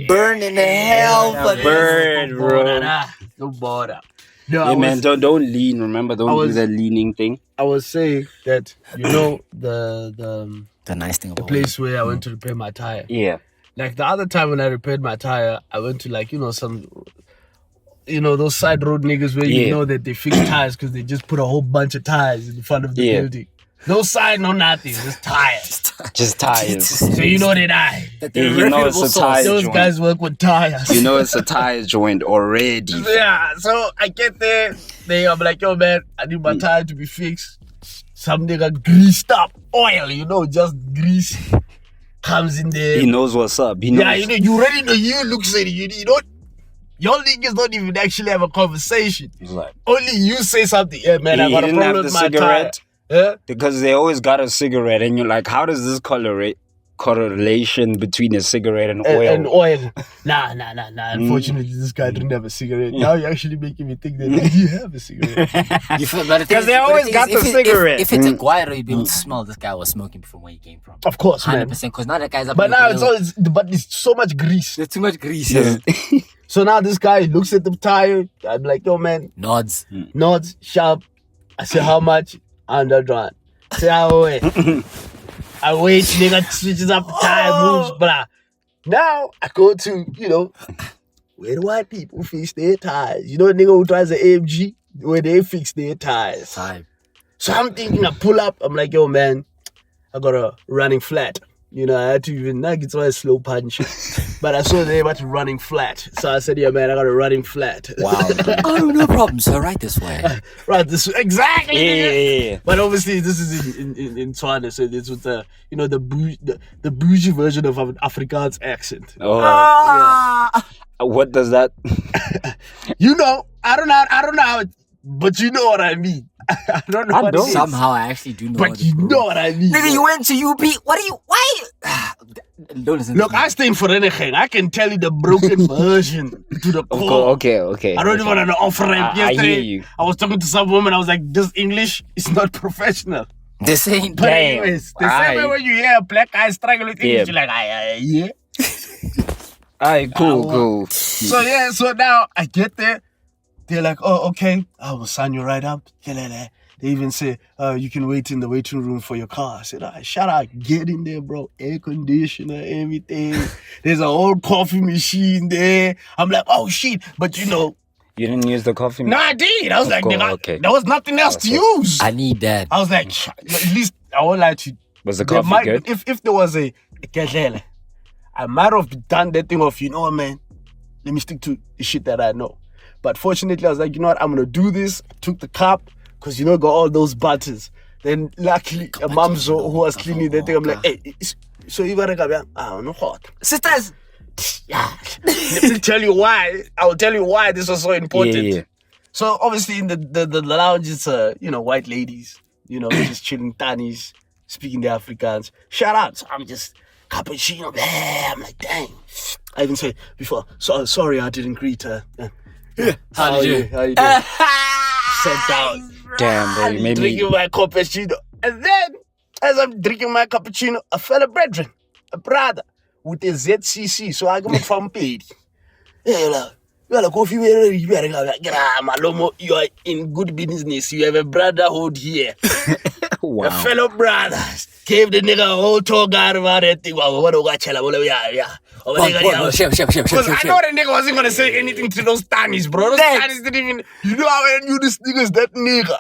burn in the hell for this. Burn, bro. Don't bother. Yeah, man, don't lean. Remember, don't do that leaning thing. I was saying that the nice thing the about place where I went to repair my tire. Yeah. Like the other time when I repaired my tire, I went to some those side road niggas where you know that they fix tires because they just put a whole bunch of tires in front of the building. No sign, no nothing, just tires. Just tires. So you know they die. You know it's a tire Those joint. guys work with tires. You know it's a tire joint already. Yeah, so I get there. I'm like, yo, man, I need my tire to be fixed. Some nigga greased up oil, just grease comes in there. He knows what's up. He knows. Yeah, you already know. You look at it. You don't. Your niggas don't even actually have a conversation. Like, only you say something. Yeah, man, I got a problem with my cigarette. tire. Yeah? Because they always got a cigarette, and you're like, how does this correlation between a cigarette and oil? And oil. Nah. Unfortunately, this guy didn't have a cigarette. Now you're actually making me think that you have a cigarette. Because they always got the cigarette. If it's a guiro, you'd be able to smell this guy was smoking from where he came from. Of course, 100%. man. Because now that guy's up. But now it's so much grease. There's too much grease. Yeah. So now this guy looks at the tire. I'm like, yo, man. Nods, sharp. I say, how much? $100. Say, I wait. I wait, nigga switches up the tire, moves, blah. Now I go to, where the white people fix their tires. You know a nigga who drives an AMG? Where they fix their tires. Time. So I'm thinking, I pull up. I'm like, yo, man, I got a running flat. I had to even, it's a slow punch. But I saw they were running flat. So I said, yeah, man, I got a running flat. Wow. Oh, no problem, sir. Right this way. Right this way. Exactly. Yeah. But obviously, this is in Tswana. So it's with the bougie version of an Afrikaans accent. Oh. What does that? I don't know how but you know what I mean. I don't know what it is. Somehow I actually do know but you know what I mean. Nigga, you went to UP. Why? Don't listen. Look, I stay in Vereniging. I can tell you the broken version to the core. Okay. I don't even want to offer ramp yesterday. I hear you. I was talking to some woman. I was like, this English is not professional. This ain't But anyways, the same way when you hear a black guy struggle with English, you're like, yeah. Alright, cool. So now I get there. They're like, oh, okay, I will sign you right up. They even say, you can wait in the waiting room for your car. I said, shut up, get in there, bro. Air conditioner, everything. There's a whole coffee machine there. I'm like, oh, shit. But You didn't use the coffee machine? No, I did. I was like, nigga, okay. there was nothing else to use. I need that. I was like, at least, I won't lie to you. Was the coffee good? If there was a kedlele, I might have done that thing of, man, let me stick to the shit that I know. But fortunately, I was like, you know what, I'm going to do this. I took the cup, because, got all those buttons. Then, luckily, a momzo who was cleaning that thing, I'm like, hey, so you got to come I don't know what. Sisters! Yeah. Let me tell you why. I'll tell you why this was so important. Yeah. So, obviously, in the lounge, it's, white ladies, just chilling tannies, speaking the Afrikaans. Shout out. So I'm just, cappuccino, I'm like, dang. I even said before, sorry I didn't greet her. How you doing? Sat down. Damn, bro, you made me... drinking my cappuccino. And then, as I'm drinking my cappuccino, a fellow brethren, a brother, with a ZCC, so I go from paid. Hey, well, coffee, you are in good business. You have a brotherhood here. Wow. A fellow brother gave the nigga a whole talk out about that thing. Because I know the nigga wasn't going to say anything to those tannies, bro. Those tannies didn't even... You know how I knew this nigga's that nigga?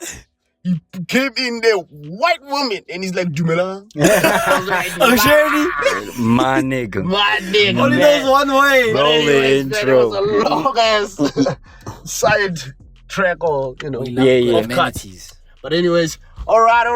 He came in there, white woman, and he's like, Jumela. My nigga. Only knows one way. Roll the intro. It was a long-ass side track or, amenities. But anyways, all right.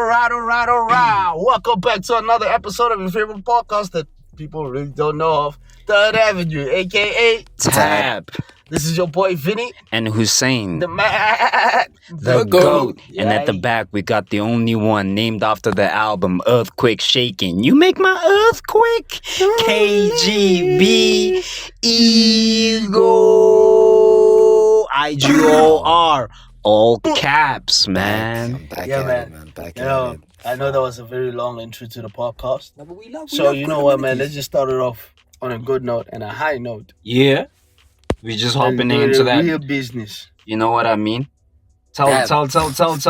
Welcome back to another episode of your favorite podcast that people really don't know of. Third Avenue, a.k.a. Tap. This is your boy Vinny. And Hussein. The man. The GOAT. And at the back, we got the only one named after the album, Earthquake Shaking. You make my earthquake. KGB. Ego. IGOR. All caps, man. I'm back man. Back at it. I know that was a very long intro to the podcast. No, but we love So, you know what, man? Let's just start it off on a good note and a high note. Yeah. We just hopping Let's do into the that. real business. You know what I mean? Tell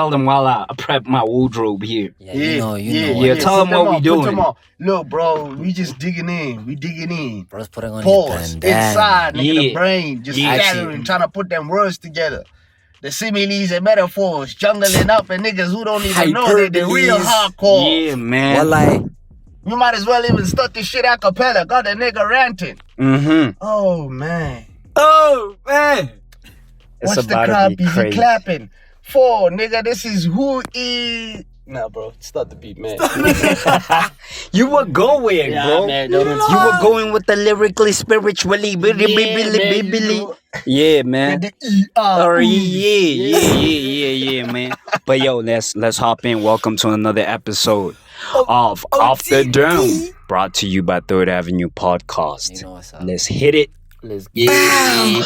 them while I prep my wardrobe here. Yeah, tell them what we doing. Look, bro, we just digging in. We digging in. Bro's putting on Pause. his bandana. Inside, nigga, the brain. Just Yeah. gathering, trying to put them words together. The similes and metaphors, jungling up and niggas who don't even know they're the real hardcore. Yeah, man. Well, like, We might as well even start this shit a cappella. Got the nigga ranting. Mm-hmm. Oh, man. It's Watch the about crowd to be busy crazy. clapping. 4, nigga, this is who is... Nah, bro, start the beat, man. You were going, bro. Man, You were going with the lyrically, spiritually, yeah, man. The E-R. Oh, yeah, man. But yo, let's hop in. Welcome to another episode of Off the Dome, brought to you by Third Avenue Podcast. you know what's up. Let's hit it. Let's get it.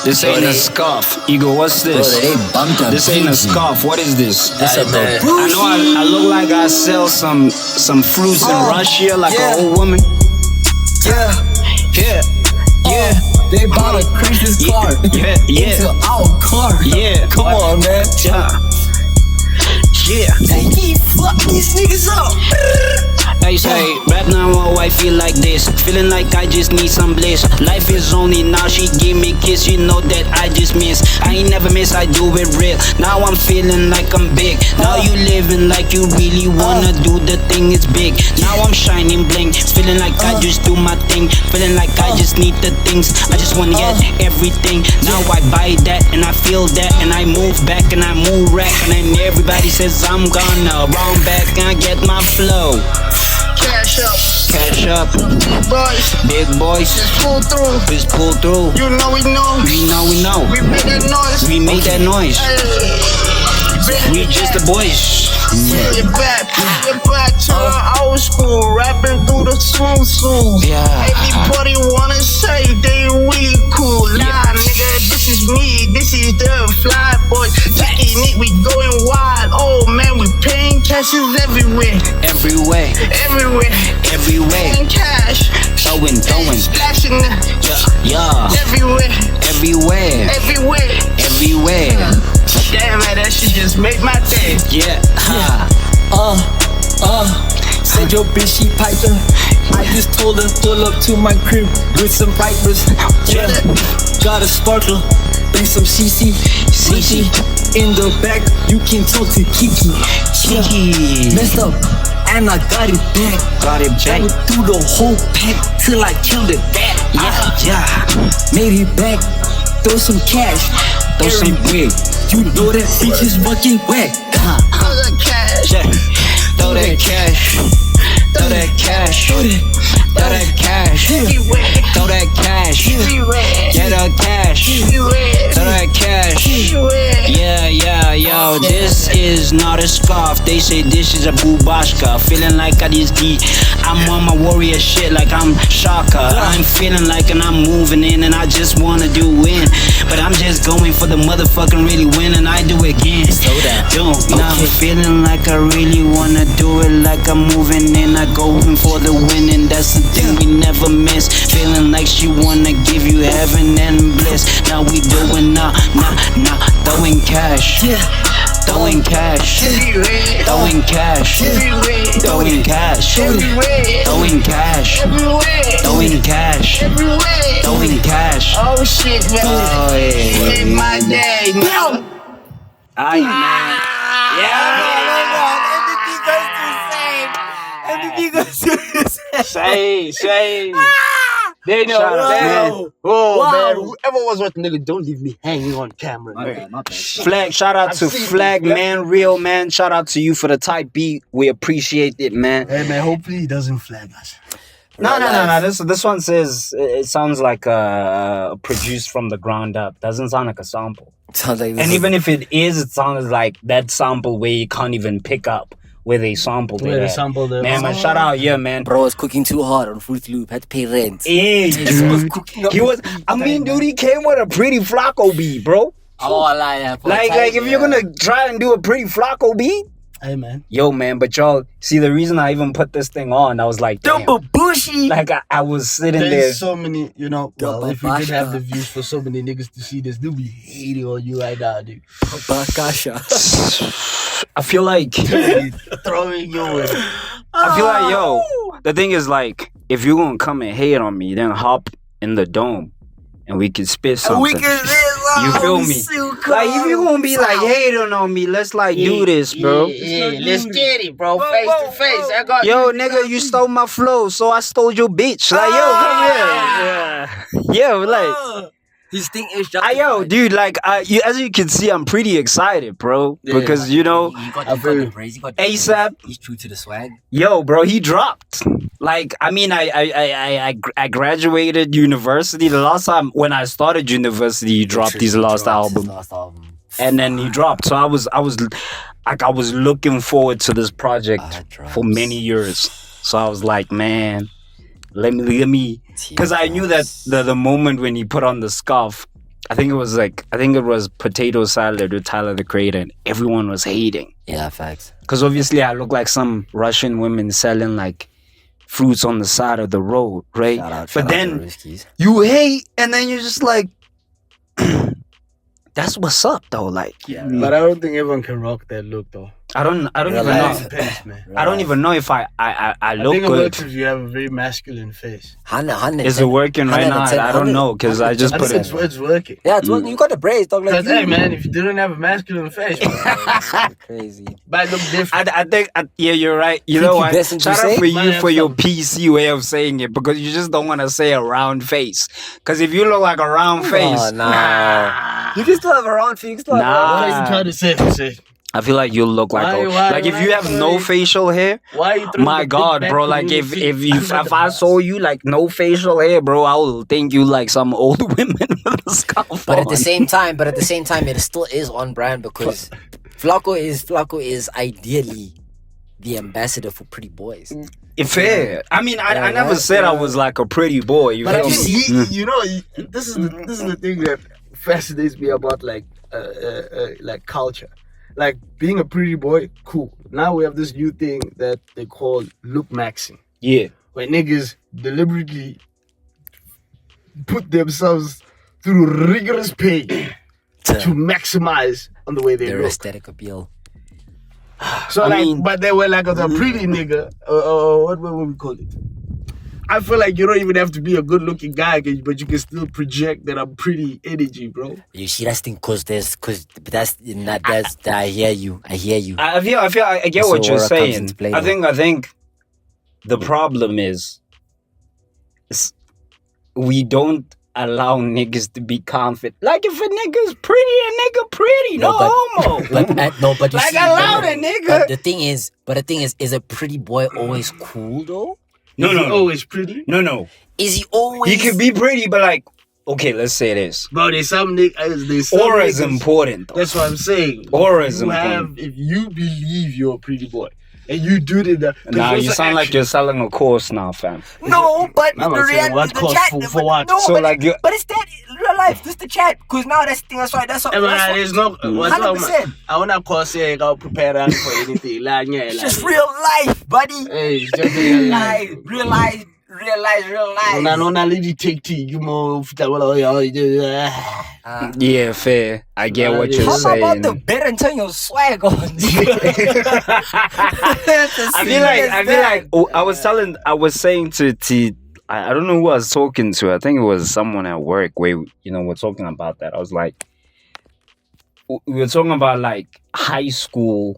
This ain't a scarf. Ego, what's Bro, this? they bumped up This ain't a PG. scarf. What is this? This a man. bougie. I know I look like I sell some fruits in Russia, like an old woman. Yeah. They bought a crazy car into our car. Yeah. Come on, man. Yeah. He fuck these niggas up. I say, right now oh, I feel like this. Feeling like I just need some bliss. Life is only now, she give me kiss. You know that I just miss. I ain't never miss, I do it real. Now I'm feeling like I'm big. Now you living like you really wanna do the thing, it's big. Now I'm shining bling. Feeling like I just do my thing. Feeling like I just need the things. I just wanna get everything. Now I buy that and I feel that. And I move back and I move rack. And then everybody says I'm gonna round back and I get my flow. Cash up, big boys, Just pull through. just pull through. You know we know. We know, We make that noise. we make that noise. We just the boys. You're back to the old school, rapping through the smooth. Yeah. Everybody wanna say they really cool. Nah, nigga, this is me. This is the fly boy. Jackie Nick, we going wild. Oh man, we paying cashes everywhere. Everywhere, Paying cash. throwing, Splashing yeah, everywhere. Damn man, that shit just made my day. yeah. Said your bitch she piping. I just told her pull up to my crib with some pipers. Yeah, got a sparkler, bring some CC. In the back, you can talk to Kiki. Kiki. Messed up, and I got it back. Got it I back. went through the whole pack till I killed it. Yeah. Made it back, throw some cash. Throw some- everywhere. You know that bitch is fucking wet. All the cash. Yeah. Throw that cash. Throw that cash. Throw that cash. Everywhere. Throw that cash. Everywhere. Get that cash. Everywhere. Throw that cash. Everywhere. Yeah, yo, this is not a scarf. They say this is a bubashka. Feeling like I just I'm on my warrior shit like I'm Shaka. I'm feeling like and I'm moving in and I just wanna do win. But I'm just going for the motherfucking really win and I do it again. Now I'm feeling like I really wanna do it like I'm moving in. I going for the win and that's the thing we never miss. Feeling like she wanna give you heaven and bliss. Now we doing throwing cash. Throwing cash. Everywhere. Throwing cash. Everywhere. Throwing cash. Everywhere. Throwing cash. Everywhere. Throwing cash. Everywhere. Throwing cash. Oh shit, man. Oh, yeah. Made my day. No. Aye, man. Say. They know. Shout out, man. Oh man, whoever was with nigga, don't leave me hanging on camera. Man. Flag, shout out to I've seen Flag, this, man. Real, man. Shout out to you for the tight beat. We appreciate it, man. Hey man, hopefully he doesn't flag us. No. This one says it sounds like produced from the ground up. Doesn't sound like a sample. Sounds like this And is- even if it is, it sounds like that sample where you can't even pick up where they sampled it. At. sampled it. Man, shout out, yeah, man. Bro was cooking too hard on Fruit Loop. Had to pay rent. Yeah, dude. He was. I mean, dude, he came with a pretty Flacco beat, bro. Oh, like Like if you're gonna try and do a pretty Flacco beat, Hey, man. Yo, man, but y'all, see, the reason I even put this thing on, I was like, damn. bougie. Like, I was sitting there. There's so many, you know, well, if we did Babashka. have the views for so many niggas to see this, they'll be hating on you right now, dude. Bakasha. I feel like, Throwing you in. I feel like, yo, the thing is, like, if you're gonna come and hate on me, then hop in the dome and we can spit something. We can You feel me? Like, if you're gonna be like hating on me, let's like do this, bro. Yeah, let's get it, bro. Face to face. I got Yo, nigga, you stole my flow, so I stole your bitch. Like, yo, come here. Yo, like, his thing is just yo, dude, like, as you can see, I'm pretty excited, bro, because you know, you got the praise. You got the ASAP. He's true to the swag. Yo, bro, he dropped. Like, I mean, I graduated university. The last time when I started university, he dropped his last album, and then he dropped. So I was looking forward to this project for many years. So I was like, man, let me, because I knew that the moment when he put on the scarf, I think it was potato salad with Tyler the Creator, and everyone was hating. Yeah, facts. Because obviously I look like some Russian women selling like fruits on the side of the road, right? But then you hate, and then you're just like, that's what's up, though. Like, But I don't think everyone can rock that look, though. I don't even know. Depends, man. I don't even know if I look think it good. works if you have a very masculine face. Is it working right now? I don't know, because I just I put think it. it's working. Yeah, it's working. You got the braids, dog. Like, Because, hey, man, if you didn't have a masculine face, crazy. might look different. I think, yeah, you're right. You Think know you what? best in Shout to out say? for you Might for have your some. PC way of saying it, because you just don't want to say a round face. Because if you look like a round face, Oh, nah. You can still have a round face. What are nah. you trying to say? I feel like you'll look like Why- if you have no facial hair. Why are you throwing My the big God, back bro! Like if community if under the I bus? saw you like no facial hair, bro, I will think you like some old women with a scarf But on. at the same time, it still is on brand because Flacco is ideally the ambassador for pretty boys. Fair. I mean, I never right, said I was like a pretty boy. You But I feel think me? you know, this is the thing that fascinates me about like culture. Like being a pretty boy, cool. Now we have this new thing that they call look maxing, Yeah. where niggas deliberately put themselves through rigorous pain to maximize on the way they Their look. aesthetic appeal. So I mean- but they were like a pretty nigga. What would we call it? I feel like you don't even have to be a good-looking guy, but you can still project that I'm pretty energy, bro. You see that's thing cause I hear you. I get So what you're aura comes saying. into play I now. think the problem is we don't allow niggas to be confident. Like if a nigga's pretty, a nigga pretty, no homo. But you Like, see, allow the nigga. But the thing is a pretty boy always cool though? Is he always pretty? No. Is he always? He could be pretty, but like, okay, let's say this. Bro, there's some niggas. Aura is important, though. That's what I'm saying. Aura is important. If you believe you're a pretty boy and you do it, Nah, you sound like you're selling a course now, fam. No, but I'm the not saying reality what is the cost chat. for what. No, So, but, like, you- but it's that in real life. This the chat because now that's the thing. That's why. There's no. What's up, 100%. I wanna call say I'll prepare that for anything. Like, yeah, It's just real life, buddy. Hey, it's just real life. Real life. When I let you take tea, you move. Yeah, fair. I get what you're How saying. about the bet and turn your swag on? I feel like I was saying to I don't know who I was talking to. I think it was someone at work where we're talking about that. I was like, we were talking about like high school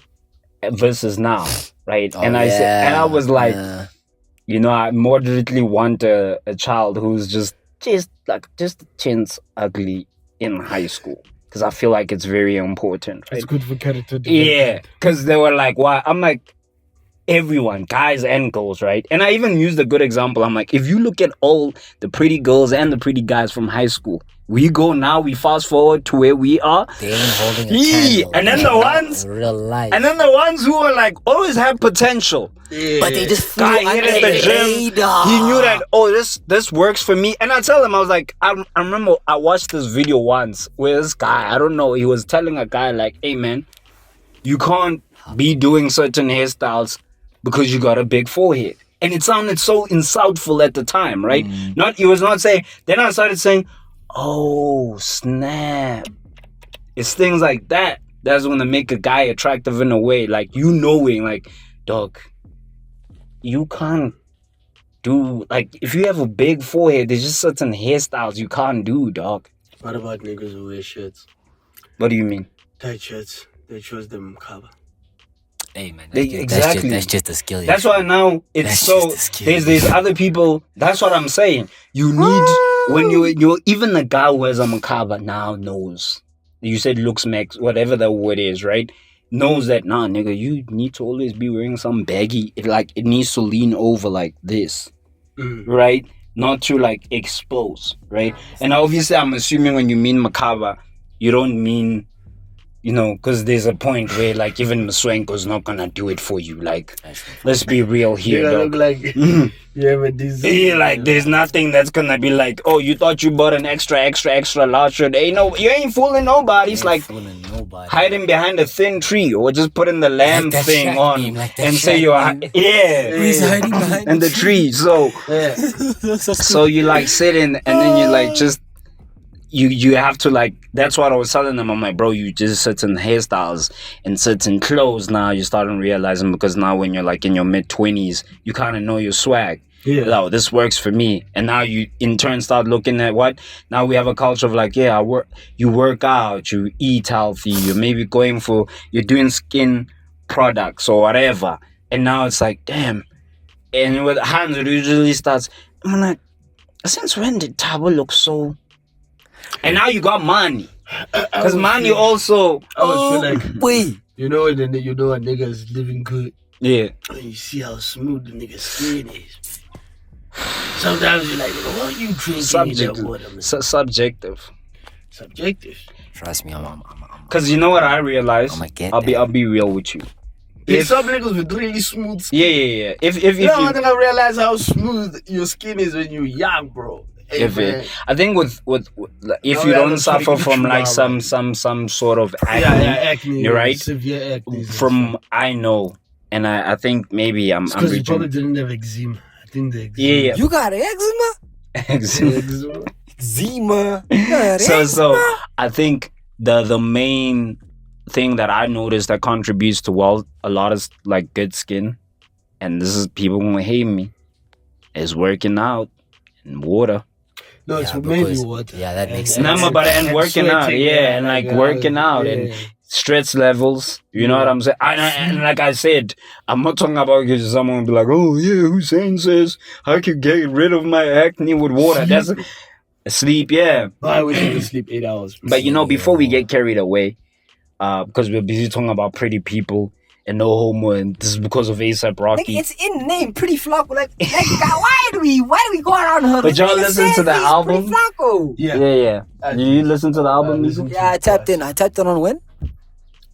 versus now, right? And I said, and I was like, I moderately want a child who's just a chance ugly in high school. Because I feel like it's very important, right? It's good for character development. Yeah, because they were like, why? I'm like, everyone, guys and girls, right? And I even used a good example. I'm like, if you look at all the pretty girls and the pretty guys from high school, we fast forward to where we are. They ain't holding a Yeah, candle. and then the ones, real life. and then the ones who are like always have potential. But they just flew Guy hit under at the the gym. radar. He knew that this works for me. And I tell him, I was like, I remember I watched this video once where this guy, I don't know, he was telling a guy like, hey man, you can't be doing certain hairstyles because you got a big forehead. And it sounded so insultful at the time, right? It was not saying, then I started saying, oh, snap. It's things like that that's gonna make a guy attractive in a way. Like, you knowing, like, dog, you can't do, like, if you have a big forehead, there's just certain hairstyles you can't do, dog. What about niggas who wear shirts? What do you mean? Tight shirts. They chose them cover. Hey man, Exactly. That's just a skill. That's why now it's That's so just a skill. there's other people. That's what I'm saying. You need when you're even the guy who has a macabre now knows. You said looks max, whatever the word is, right? Knows that nah, nigga, you need to always be wearing some baggy. It needs to lean over like this, right? Not to like expose, right? And obviously, I'm assuming when you mean macabre, you don't mean, because there's a point where like even Mswenko's not gonna do it for you. Like, let's be real here, You dog. look like you have a disease. Yeah, like there's nothing that's gonna be like, oh, you thought you bought an extra large shirt. You ain't fooling nobody. It's like hiding behind a thin tree or just putting the lamb that thing Shaq on meme, like that and say Shaq you're meme. He's hiding behind and the tree. So so you like sitting and then you like just you have to like, that's what I was telling them. I'm like, bro, you just certain hairstyles and certain clothes now you're starting realizing, because now when you're like in your mid-20s, you kind of know your swag. Yeah. Oh, this works for me. And now you in turn start looking at what? Now we have a culture of like, yeah, you work out, you eat healthy, you're maybe you're doing skin products or whatever. And now it's like, damn. And with Hans, it usually starts, I'm like, since when did Tabo look so? And now you got money. Because money also. I always feel like, wait. you know a nigga is living good. Yeah. And you see how smooth the nigga's skin is. Sometimes you're like, what are you drinking in that water, man? Subjective. Subjective. Trust me, I'm Because you know what I realized? I'ma get I'll be real with you. There's some niggas with really smooth skin. Yeah. If I think I realize how smooth your skin is when you're young, bro. Hey, I think with if No, you yeah, don't that's suffer like from like YouTube, some sort of acne, acne. you're right. Severe acne. From I know, and I think maybe I'm because you probably reaching. didn't have eczema. I think the eczema. Yeah. You got eczema? Eczema. Eczema. You got So eczema? I think the main thing that I noticed that contributes to a lot of like good skin, and this is people gonna hate me, is working out and water. No, it's Yeah, mainly because- water. yeah, that makes And- sense. No, but and working out, sweating, yeah, and like working out and yeah. stress levels. You know what I'm saying? And like I said, I'm not talking about because someone will be like, oh yeah, Hussein says I could get rid of my acne with water. That's sleep, yeah. I wish I could sleep 8 hours. But before we get carried away, because we're busy talking about pretty people and no homo, and this is because of ASAP Rocky. Like, it's in the name, Pretty Flacco. Like why do we go around her? But y'all listen to the album? Pretty Flacco. Yeah. Yeah. You listen to the album, Nico? Yeah, I tapped in. I tapped in on when?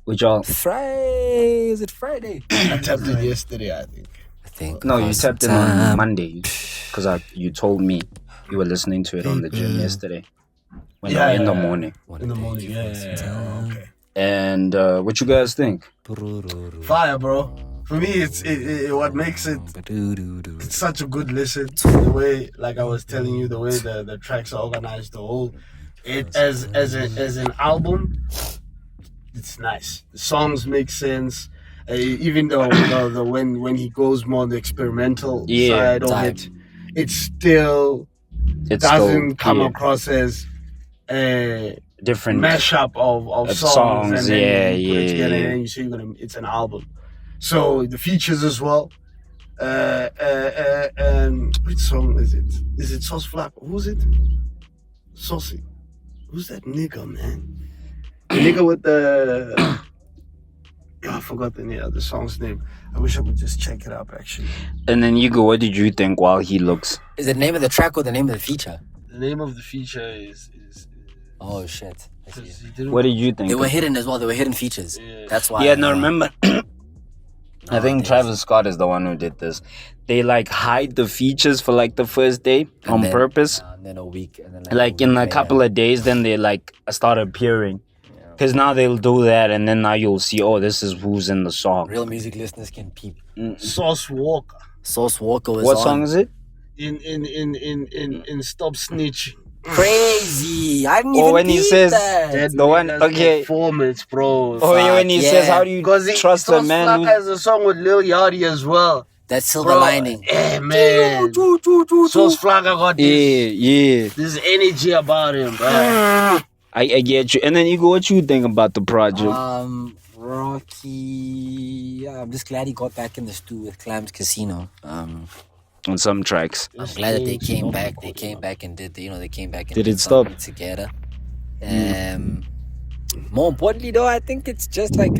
With y'all? Friday. Is it Friday? I tapped it yesterday, I think. I think. No, you tapped in on Monday because you told me you were listening to it on the gym yesterday. In the morning. In the morning, yeah. Okay. And what you guys think? Fire, bro. For me, it's what makes it. It's such a good listen. The way, like I was telling you, the way the tracks are organized, the whole it as an album, it's nice. The songs make sense. Even though the when he goes more on the experimental side of it, it still doesn't come across as a different mashup of songs. And then you put it together and then you say it's an album. So the features as well. Which song is it? Is it Sauce Flap? Who's it? Saucy. Who's that nigga, man? The nigga with the I forgot the song's name. I wish I could just check it up actually. And then you go, what did you think while he looks? Is it the name of the track or the name of the feature? The name of the feature is Oh shit. I see. What did you think? They were hidden as well. They were hidden features. Yeah. That's why. Yeah, no, remember. I think Travis Scott is the one who did this. They like hide the features for like the first day on purpose. And then a week. And then Like in a couple of days, then they like start appearing. Because now they'll do that, and then now you'll see, oh, this is who's in the song. Real music listeners can peep. Sauce Walker. Sauce Walker was What on. song is it? In Stop Snitching. Crazy. I didn't even when he peep says that. the one, okay. Performance, bro. Oh, yeah, when he yeah. says, how do you trust a Sauce man Walker who... has a song with Lil Yachty as well. That silver Bro, lining. Yeah, man. Sauce Flocka got Yeah. this energy about him, bro. I get you. And then Ego, what you think about the project? Rocky. Yeah, I'm just glad he got back in the stew with Clams Casino. On some tracks. I'm glad that they came back. They came back and did. They came back and Did it something stop? together. More importantly, though, I think it's just like,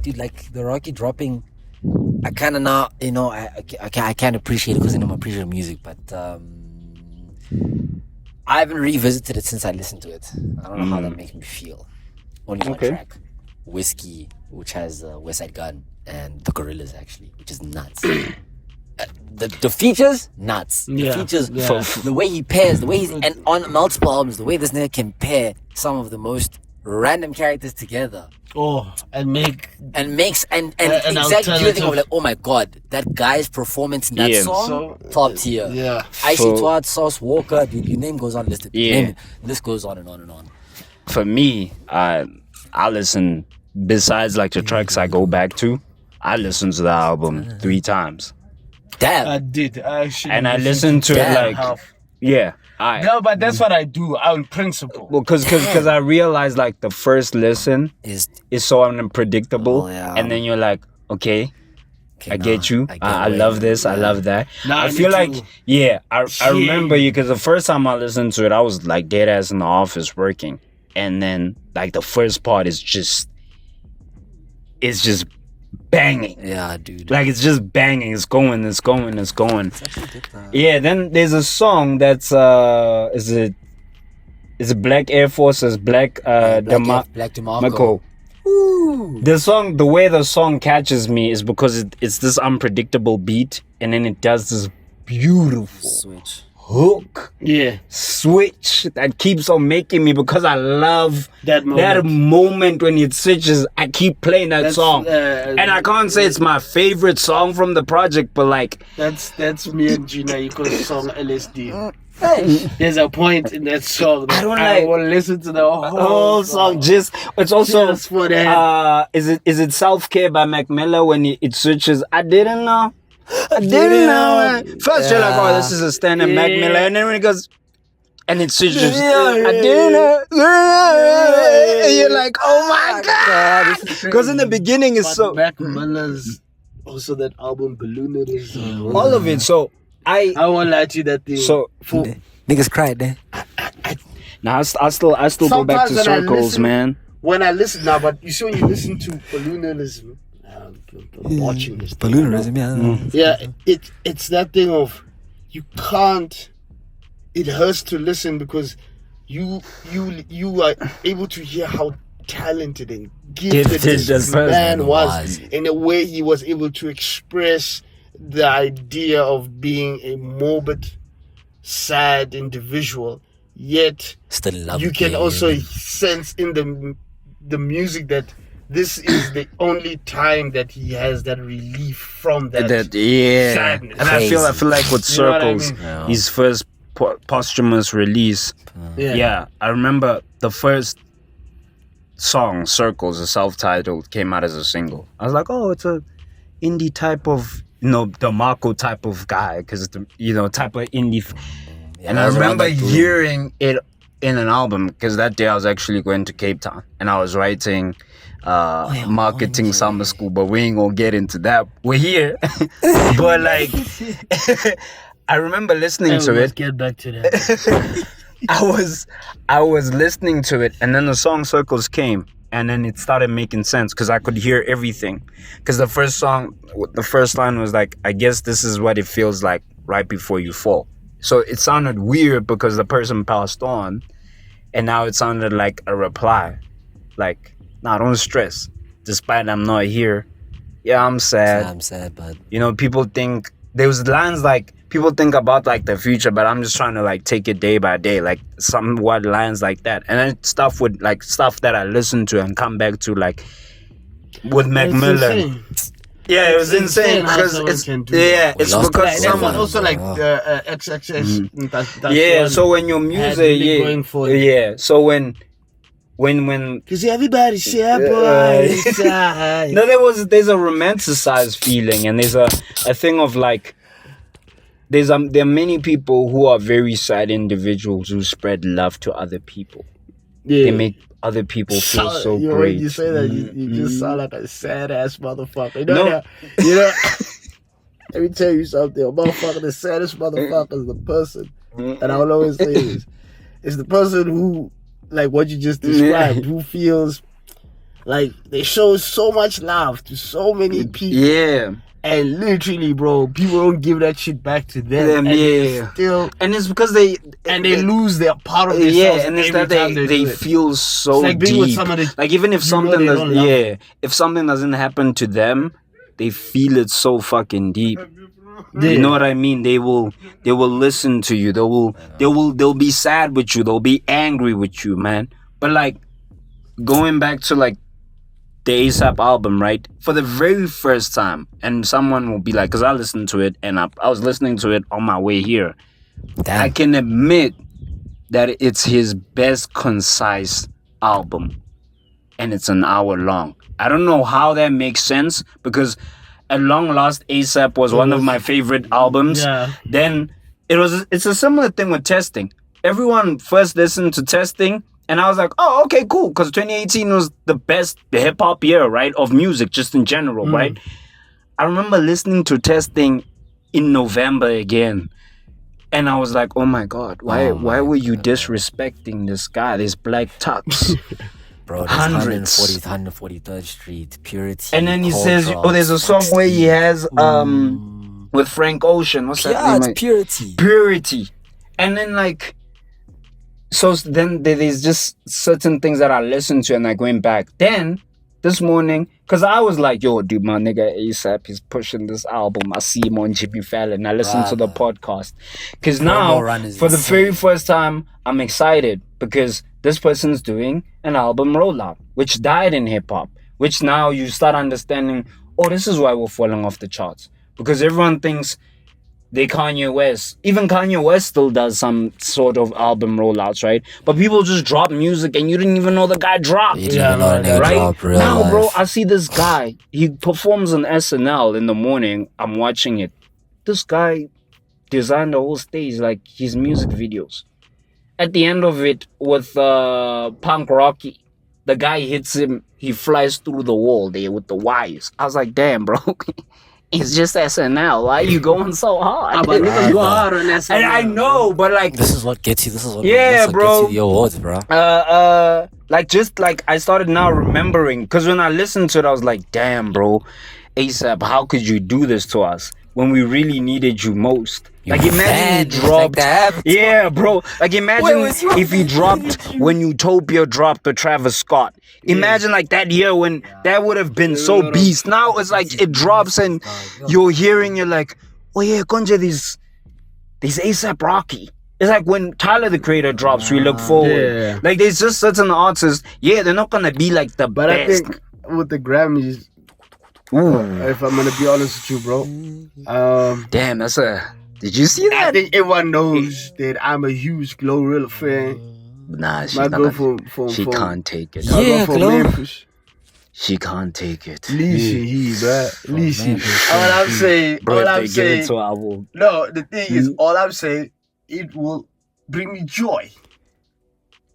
dude, like the Rocky dropping. I kind of now, I can't appreciate it because I'm appreciating music, but I haven't revisited it since I listened to it. I don't know how that makes me feel. Only one track, Whiskey, which has West Side Gun and the Gorillas actually, which is nuts. The features, nuts. The features, the way he pairs, the way he's and on multiple albums, the way this nigga can pair some of the most random characters together. And makes Exactly you think of like, oh my god, that guy's performance in that song, top tier. Yeah. Icy Twat, Sauce Walker, dude, your name goes on listed. Yeah. This goes on and on and on. For me, I listen, besides like the tracks I go back to, I listen to the album 3 times. Damn. I did. I actually. And I listened to it like, No, but that's what I do on principle. Well, because I realized like the first listen is so unpredictable, and then you're like, okay, I get you. I love this. I love that. I feel like, I remember you because the first time I listened to it, I was like dead ass in the office working, and then like the first part is just banging. Yeah, dude. Like it's just banging. It's going. Yeah. Then there's a song that's is it Black Air Force's Black DeMarco. The way the song catches me is because it's this unpredictable beat, and then it does this beautiful switch hook switch that keeps on making me, because I love that moment when it switches. I keep playing that song, and I can't say it's my favorite song from the project, but like that's me and Gina Iko's song LSD. There's a point in that song that I want to listen to the whole song. Just it's also just for that. Is it Self Care by Mac Miller when it switches? I didn't know. First you're like, oh, this is a standard Mac Miller, and then when it goes and it switches, I didn't know. And you're like, oh my god, because in the beginning it's so Mac Miller's also that album Balloonerism, all of it. So I won't lie to you that thing. So niggas cried there. Now I still go back to Circles, man. When I listen now, but you see when you listen to Balloonerism, watching this Balloonerism, it's that thing of you can't. It hurts to listen because you are able to hear how talented and gifted this man was in the way he was able to express the idea of being a morbid, sad individual, yet still love you can also sense in the music that this is the only time that he has that relief from that sadness. And I feel like with Circles, his first posthumous release, I remember the first song, Circles, a self-titled, came out as a single. I was like, oh, it's a indie type of, the Marco type of guy, because type of indie. And I remember hearing it in an album, because that day I was actually going to Cape Town, and I was writing marketing summer school, but we ain't gonna get into that. We're here. But like I remember listening to it. Get back to that. I was listening to it, and then the song Circles came, and then it started making sense because I could hear everything. Because the first line was like, I guess this is what it feels like right before you fall. So it sounded weird because the person passed on, and now it sounded like a reply. Like, nah, don't stress. Despite I'm not here. Yeah, I'm sad. I'm sad, but... People think... There was lines like, people think about like the future, but I'm just trying to like take it day by day, like somewhat lines like that, and then stuff that I listen to and come back to, like with Macmillan. Yeah, it was insane because it's because someone also like the XXX. Yeah, so when your music, going for it. yeah, so when because everybody say boy. no, there's a romanticized feeling, and there's a thing of like there are many people who are very sad individuals who spread love to other people. Yeah. They make other people feel so When great. you say that, you just sound like a sad ass motherfucker. You No. know. Let me tell you something. A motherfucker, the saddest motherfucker is the person, and I will always say this: it's the person who, like what you just described, who feels like they show so much love to so many people. Yeah. And literally, bro, people don't give that shit back to them. And Yeah. still, And it's because they lose their part of themselves. yeah, and it's every that time they do it. feel so It's like being deep. with somebody Like even if you know something they does, don't love. if something doesn't happen to them, they feel it so fucking deep. Yeah. You know what I mean? They will listen to you. They'll be sad with you. They'll be angry with you, man. But like going back to like the ASAP album, right? For the very first time, and someone will be like, because I listened to it and I was listening to it on my way here. Damn. I can admit that it's his best concise album, and it's an hour long. I don't know how that makes sense, because at long last ASAP was one of my favorite albums. Yeah. Then it's a similar thing with Testing. Everyone first listened to Testing, and I was like, oh, okay, cool, because 2018 was the best hip-hop year, right, of music, just in general, right? I remember listening to Testing in November again, and I was like, oh my God, why were you disrespecting this guy, this Black Tux? Bro, there's Hundreds. 143rd Street, Purity. And then he Cold says, Drop, oh, there's a song where he has with Frank Ocean. What's that yeah, name? it's Purity. Purity. And then like, so then there's just certain things that I listened to and I went back. Then this morning, because I was like, yo, dude, my nigga ASAP, he's pushing this album. I see him on Jimmy Fallon. I listened to the podcast. Because now, run is for the insane. very first time, I'm excited because this person's doing an album rollout, which died in hip hop, which now you start understanding, oh, this is why we're falling off the charts. Because everyone thinks they Kanye West. Even Kanye West still does some sort of album rollouts, right? But people just drop music and you didn't even know the guy dropped. You didn't even know the nigga Right? dropped, real Now, life. bro, I see this guy. He performs on SNL in the morning. I'm watching it. This guy designed the whole stage, like his music videos. At the end of it, with Punk Rocky, the guy hits him. He flies through the wall there with the wires. I was like, damn, bro. It's just SNL. Why are you going so hard? But niggas go hard on that. And I know, but like, This is what gets you. This is what Yeah, this is what bro. gets you the awards, bro. like I started now remembering, because when I listened to it, I was like, damn, bro, ASAP, how could you do this to us when we really needed you most? Like, imagine he dropped. Yeah, bro. Like, imagine if he dropped when Utopia dropped the Travis Scott. Imagine like that year when that would have been so beast. Now it's like it drops and you're hearing, you're like, oh yeah, Konja, these ASAP Rocky. It's like when Tyler the Creator drops, we look forward. Yeah. Like there's just certain artists, they're not gonna be like the But best. I think with the Grammys, if I'm gonna be honest with you, bro, Damn, did you see I that? think everyone knows that I'm a huge Glorilla fan. Nah, she's My not girl gonna, from she can't take it. my girl Yeah, from Glo. Memphis. She can't take it. Listen, bruh. Listen. Memphis. All I'm saying, Bro, all if I'm they give saying. it to her, I will. No, the thing is, all I'm saying, it will bring me joy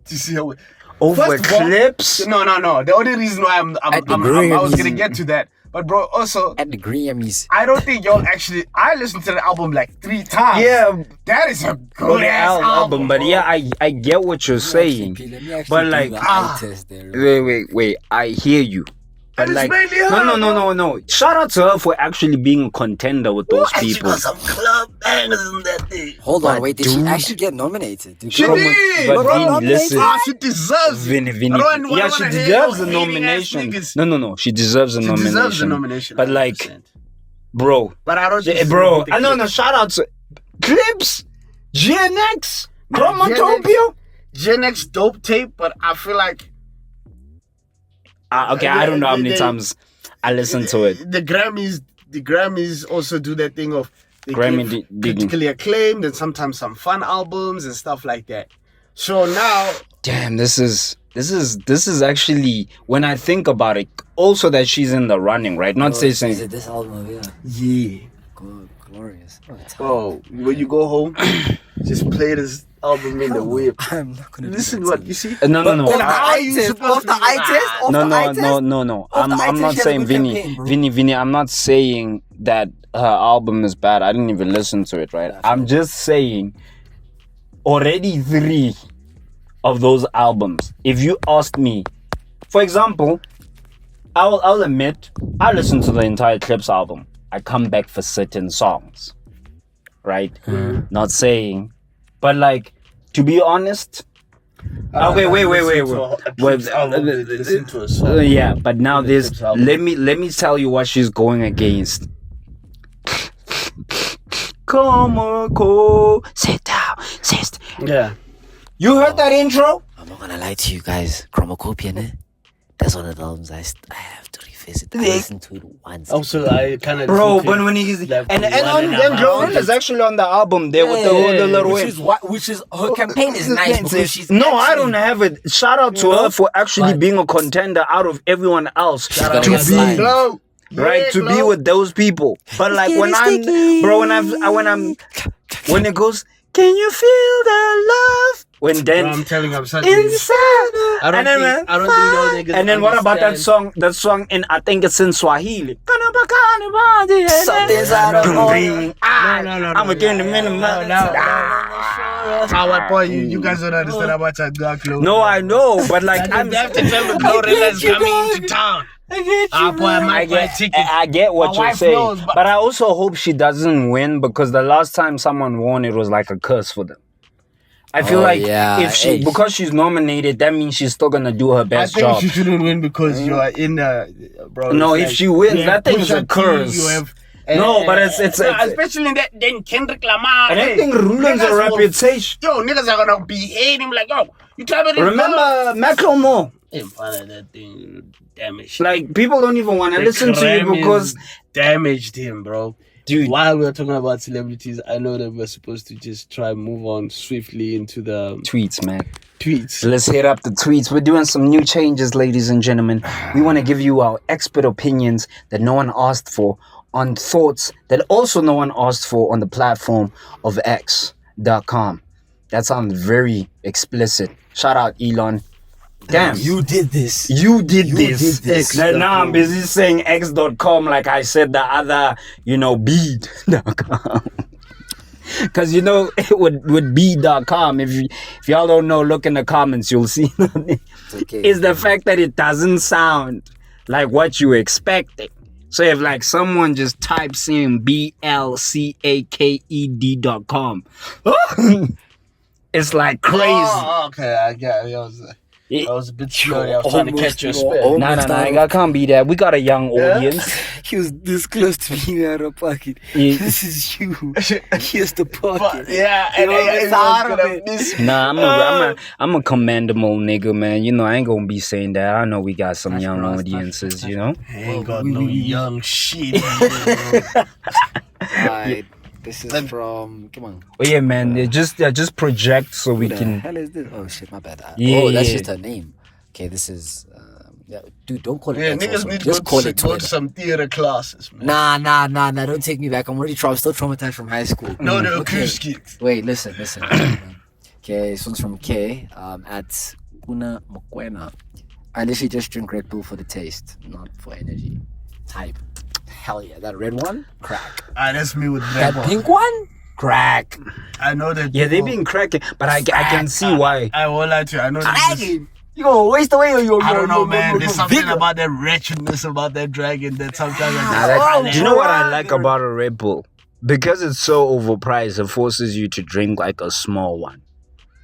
to see how. Over First of all- clips? No. The only reason why I was gonna get to that, but bro, also, At the Grammys. I don't think y'all actually. I listened to the album like 3 times. Yeah, that is a bro, good the ass album. But bro. yeah, I get what you're saying. Let me actually But do like, the eye test there. wait. I hear you. But And it's like, mainly her, no. Shout out to her for actually being a contender with those And she people. got some club bangers in that thing. Hold on, But wait. Did she dude- actually get nominated? Dude, She come on. did, But bro. Vinny, listen. She deserves it. Vinny. I don't wanna Yeah, she hear deserves no a hating ass nomination. niggas. No, she deserves a She nomination. deserves a nomination. But like, 100%. bro, But I don't think bro, no, shout out to Clips, Gen X, Chromatopia. Gen X dope tape, but I feel like Okay, I don't know how many times I listened to it. The Grammys also do that thing of they Grammy give critically acclaimed and sometimes some fun albums and stuff like that. So now, damn, this is actually, when I think about it, also that she's in the running, right? Not saying Is it this album? Yeah. Glorious. Oh, when you go home, just play this album in the whip. I'm not gonna Listen to what you see. No. How are you supposed to be No. I'm not saying Vinny. I'm not saying that her album is bad. I didn't even listen to it, right? I'm just saying, already 3 of those albums. If you asked me, for example, I'll admit I listened to the entire Clips album. I come back for certain songs, right? Not saying, but like, to be honest. Okay, wait. Listen to a song. Yeah, but now this. Let me tell you what she's going against. Come on, go. Sit down. Yeah. You heard that intro? I'm not gonna lie to you guys. Chromacopia, ne? That's one of the albums I have to revisit. I listened to it once. Also, I kind of Bro, but when he's and Glorilla is actually on the album there with the little which is her campaign is nice because she's I don't have it. Shout out to her for actually being a contender out of everyone else to be with those people. But like when it goes, can you feel the love? When then I'm telling you, I'm inside. I don't think niggas. And then what about that song? That song I think it's in Swahili. Something's out of order. I'm again the minimum. What boy? You guys don't understand how much I got close. No, I know, but like I'm have to tell the Glorilla is coming into town. I get what you're saying, but I also hope she doesn't win because the last time someone won, it was like a curse for them. I feel because she's nominated, that means she's still gonna do her best job. I think she shouldn't win because you are in bro. No, if she wins, that thing is a curse. But it's especially in that then Kendrick Lamar. And I think ruins a reputation. Yo, niggas are gonna behave him like, yo, you tell me this. Remember Macklemore? That thing damaged. Like people don't even want to listen to you because damaged him, bro. Dude, while we're talking about celebrities, I know that we're supposed to just try and move on swiftly into the tweets, man. Tweets. Let's hit up the tweets. We're doing some new changes, ladies and gentlemen. We want to give you our expert opinions that no one asked for on thoughts that also no one asked for on the platform of X.com. That sounds very explicit. Shout out, Elon. Damn. You did this. Now I'm busy saying X.com like I said the other, bead.com. Because, with bead.com, if y'all don't know, look in the comments, you'll see. It's the fact that it doesn't sound like what you expected. So if like someone just types in BLCAKED.com, it's like crazy. Oh, okay, I get it. I was a bit slow. I was trying to catch your spell. Nah, I can't be that. We got a young audience. He was this close to being out of pocket. Yeah. This is you. Here's the pocket. I'm a commendable nigga, man. I ain't gonna be saying that. I know we got some young audiences, I ain't got no young shit. Alright. This is from. Come on. Oh yeah, man. They just project so we can. What the hell is this? Oh shit, my bad. That's just her name. Okay, this is. Dude, don't call it. Yeah, niggas need to go to some theater classes, man. Nah. Don't take me back. I'm still traumatized from high school. No, the acoustics. Wait, listen. Okay, this one's from K. At Kuna Mokwena. I literally just drink Red Bull for the taste, not for energy. Type. Hell yeah, that red one, crack. That's me with that one. Pink one, crack. I know that. Yeah, they've been cracking, but I can see why. I won't lie to you. I know that. You gonna waste away your. I don't know, man. There's something about that wretchedness about that dragon that sometimes. Do you know what I like about a Red Bull? Because it's so overpriced, it forces you to drink like a small one.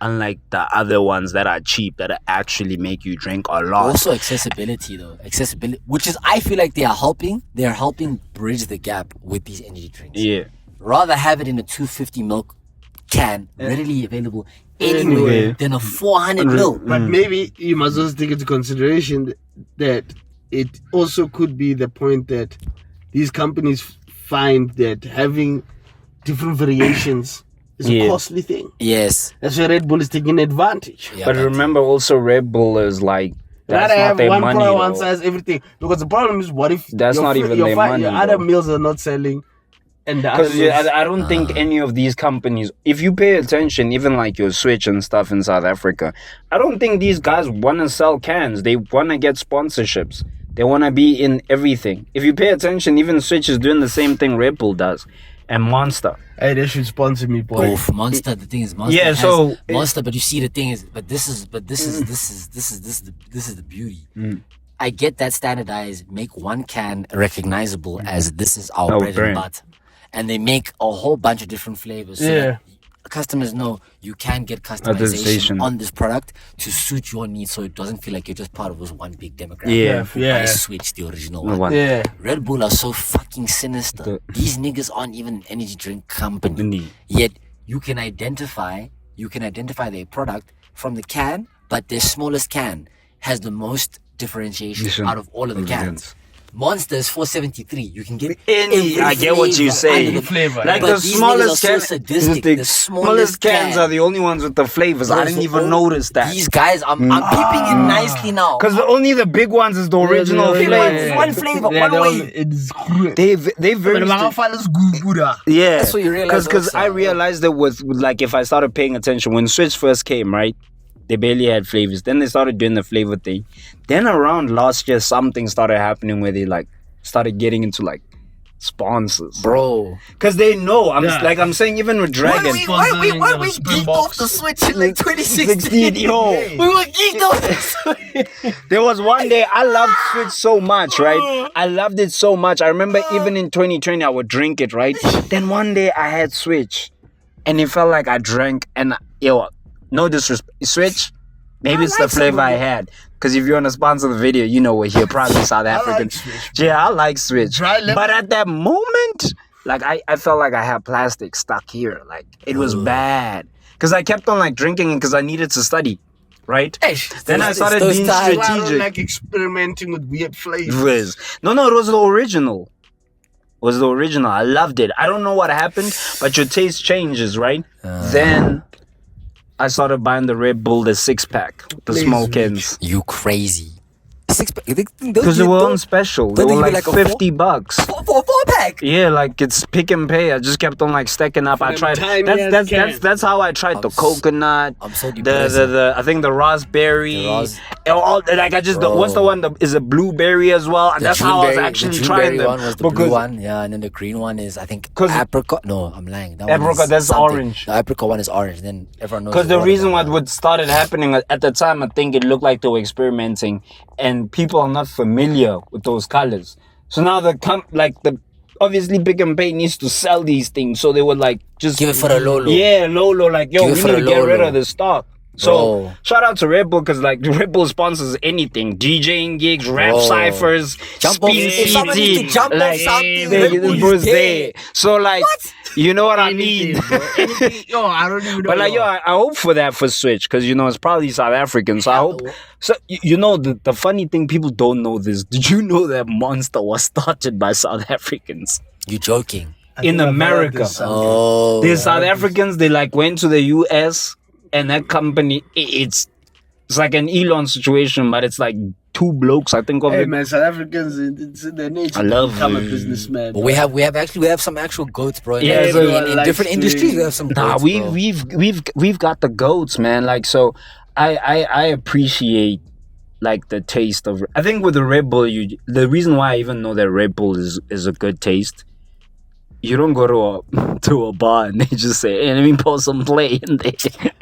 Unlike the other ones that are cheap, that actually make you drink a lot. Also accessibility though. Which is, I feel like they are helping bridge the gap with these energy drinks. Yeah. Rather have it in a 250 milk can readily available anywhere than a 400 mil. But maybe you must also take into consideration that it also could be the point that these companies find that having different variations is a costly thing. Yes. That's why Red Bull is taking advantage. But remember also Red Bull is like, that's not their one money product, one though. size, everything. Because the problem is, what if That's not even their money, your other though. meals are not selling, and the other Because meals, I don't think any of these companies, if you pay attention, even like your Switch and stuff in South Africa, I don't think these guys want to sell cans. They want to get sponsorships. They want to be in everything. If you pay attention, even Switch is doing the same thing Red Bull does. And Monster. hey, they should sponsor me, boy. Oh, Monster. The thing is, Monster. Yeah, so- Monster. But you see, the thing is, this is the beauty. I get that standardized. Make one can recognizable as this is our bread brand. and butter, and they make a whole bunch of different flavors. So that customers know you can get customization Customization. on this product to suit your needs, so it doesn't feel like you're just part of this one big demographic. Yeah, I Switch, the original one. Yeah. Red Bull are so fucking sinister. These niggas aren't even an energy drink company. Yet you can identify their product from the can, but their smallest can has the most differentiation out of all of the cans. Monster is 473. You can get every I get what you flavor say. under the Flavor. Like But the these smallest niggas are can, so sadistic. the The smallest cans are the only ones with the flavors. I didn't even notice that. These guys, I'm peeping it nicely now. Because only the big ones is the original flavor. One flavor, one way. It's great. They very yeah. That's what you realize Because also. I realized that with like if I started paying attention when Switch first came, right? They barely had flavors. Then they started doing the flavor thing. Then around last year, something started happening where they like started getting into like sponsors, Bro. because they know. I'm saying even with Dragon. Why we geeked off the Switch in like 2016? 16, yo. We were geeked off the Switch. There was one day I loved Switch so much, right? I loved it so much. I remember even in 2020 I would drink it, right? Then one day I had Switch, and it felt like I drank. And no disrespect, Switch. Maybe it's the flavor I had. Because if you want to sponsor the video, you know we're here, proudly South African. I like Switch. But at that moment, like I felt like I had plastic stuck here. Like it was bad. Because I kept on like drinking because I needed to study. Right? Then I started being I don't strategic. like experimenting with weird flavors. No, it was the original. I loved it. I don't know what happened, but your taste changes, right? Then I started buying the Red Bull, the 6-pack, the small cans. You crazy. Because they were on special. They were like $50. For 4-pack. Yeah, like it's pick and pay. I just kept on like stacking up. I tried. That's how I tried the coconut. I'm so depressed. I think the raspberry. Like I just what's the one? Is a blueberry as well. And that's how I was actually trying them. One was the blue one, yeah, and then the green one is I think apricot. No, I'm lying. That apricot, one is that's something. orange. The apricot one is orange. Then everyone knows. Because the reason what started happening at the time, I think it looked like they were experimenting, and people are not familiar with those colors. So now obviously Pick and Pay needs to sell these things, so they would like just give it for a low. Yeah, low. Like we need to get rid of the stock. So Bro. shout out to Red Bull because like Red Bull sponsors anything, DJing gigs, rap ciphers, If someone needs to jump off something, Red Bull is there. So like, you know what I mean? Yo, I don't even know. But like, I hope for that for Switch because it's probably South African. So I hope. So the funny thing, people don't know this. Did you know that Monster was started by South Africans? You joking? In America. The South Africans, they like went to the US. And that company, it's like an Elon situation, but it's like two blokes. I think of Hey it. man, South Africans, it's in their nature. I love to become a it. businessman. But we have some actual goats, bro. Yeah, in different industries, we have some goats. Bro. we've got the goats, man. Like so, I appreciate like the taste of. I think with the Red Bull, the reason why I even know that Red Bull is a good taste. You don't go to a bar and they just say, "Hey, let me pour some play in there."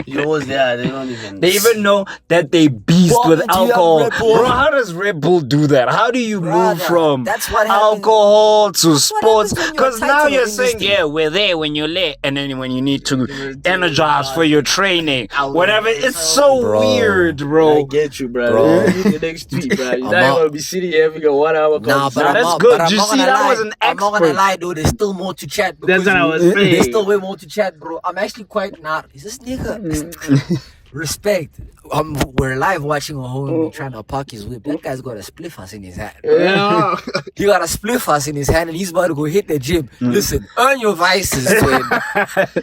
They don't even. They even know that they beast with alcohol. Bro, how does Red Bull do that? How do you move from that's what happens. alcohol to sports? happens when you're Because tight now to the you're saying, industry. yeah, we're there when you're late, and then when you need to energize for your training, whatever. It's so weird, I bro. get you, bro. Bro. The next tweet, bro. You're not gonna be sitting here having a 1 hour Nah, conversation. that's good. You see, that was an I'm not gonna expert. lie, dude. There's still more more to chat. That's what I was saying. There's still way more to chat, bro. I'm actually quite not. Is this nigga? Respect. We're live watching a homie trying to park his whip. That guy's got a spliff in his hand. Yeah. He got a spliff in his hand and he's about to go hit the gym. Listen, earn your vices, twin.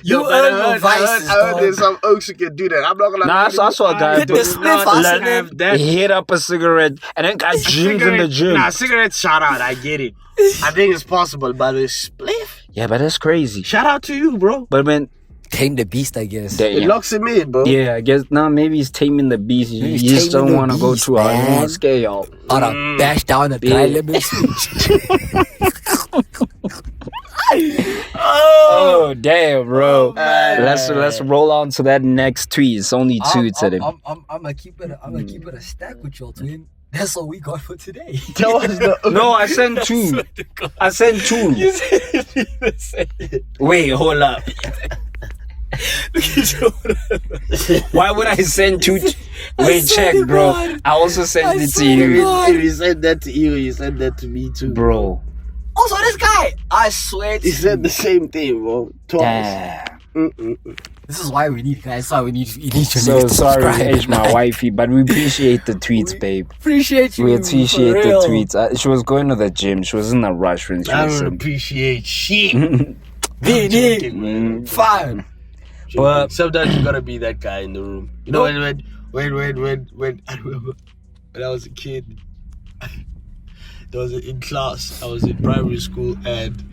You earn your vices. I heard there's some oaks who can do that. I'm not gonna Nah, I saw a guy hit the spliff in that. hit up a cigarette and then got gyms in the gym. Nah, cigarette shout out. I get it. I think it's possible, but a spliff. Yeah, but that's crazy. Shout out to you, bro. But when tame the beast, I guess. It locks him in, bro. Yeah, I guess maybe he's taming the beast. You He's just don't taming want to the go beast, too hard. You man. want to scare y'all. Or to bash down the dry lemon switch. Oh damn, bro! man. Let's roll on to that next tweet. It's only two today. I'm gonna keep it. I'm gonna keep it a stack with y'all, twin. That's all we got for today. Tell us the. No, I sent two. I sent two. You said the same. Wait, hold up. Why would I send two? Wait, check, bro. I also sent it to you, If he said that to you, he said that to me too, bro. Also, this guy, I swear to He said the same thing, bro. Twice. Damn. This is why we need guys. So we need your So niggas to sorry, subscribe. H, my wifey, but we appreciate the tweets, babe. Appreciate you. We appreciate for the real. tweets. She was going to the gym. She was in a rush when she I was don't in. appreciate shit. VD, fine. But sometimes you gotta be that guy in the room. You know when I remember when I was a kid, there was in class. I was in primary school and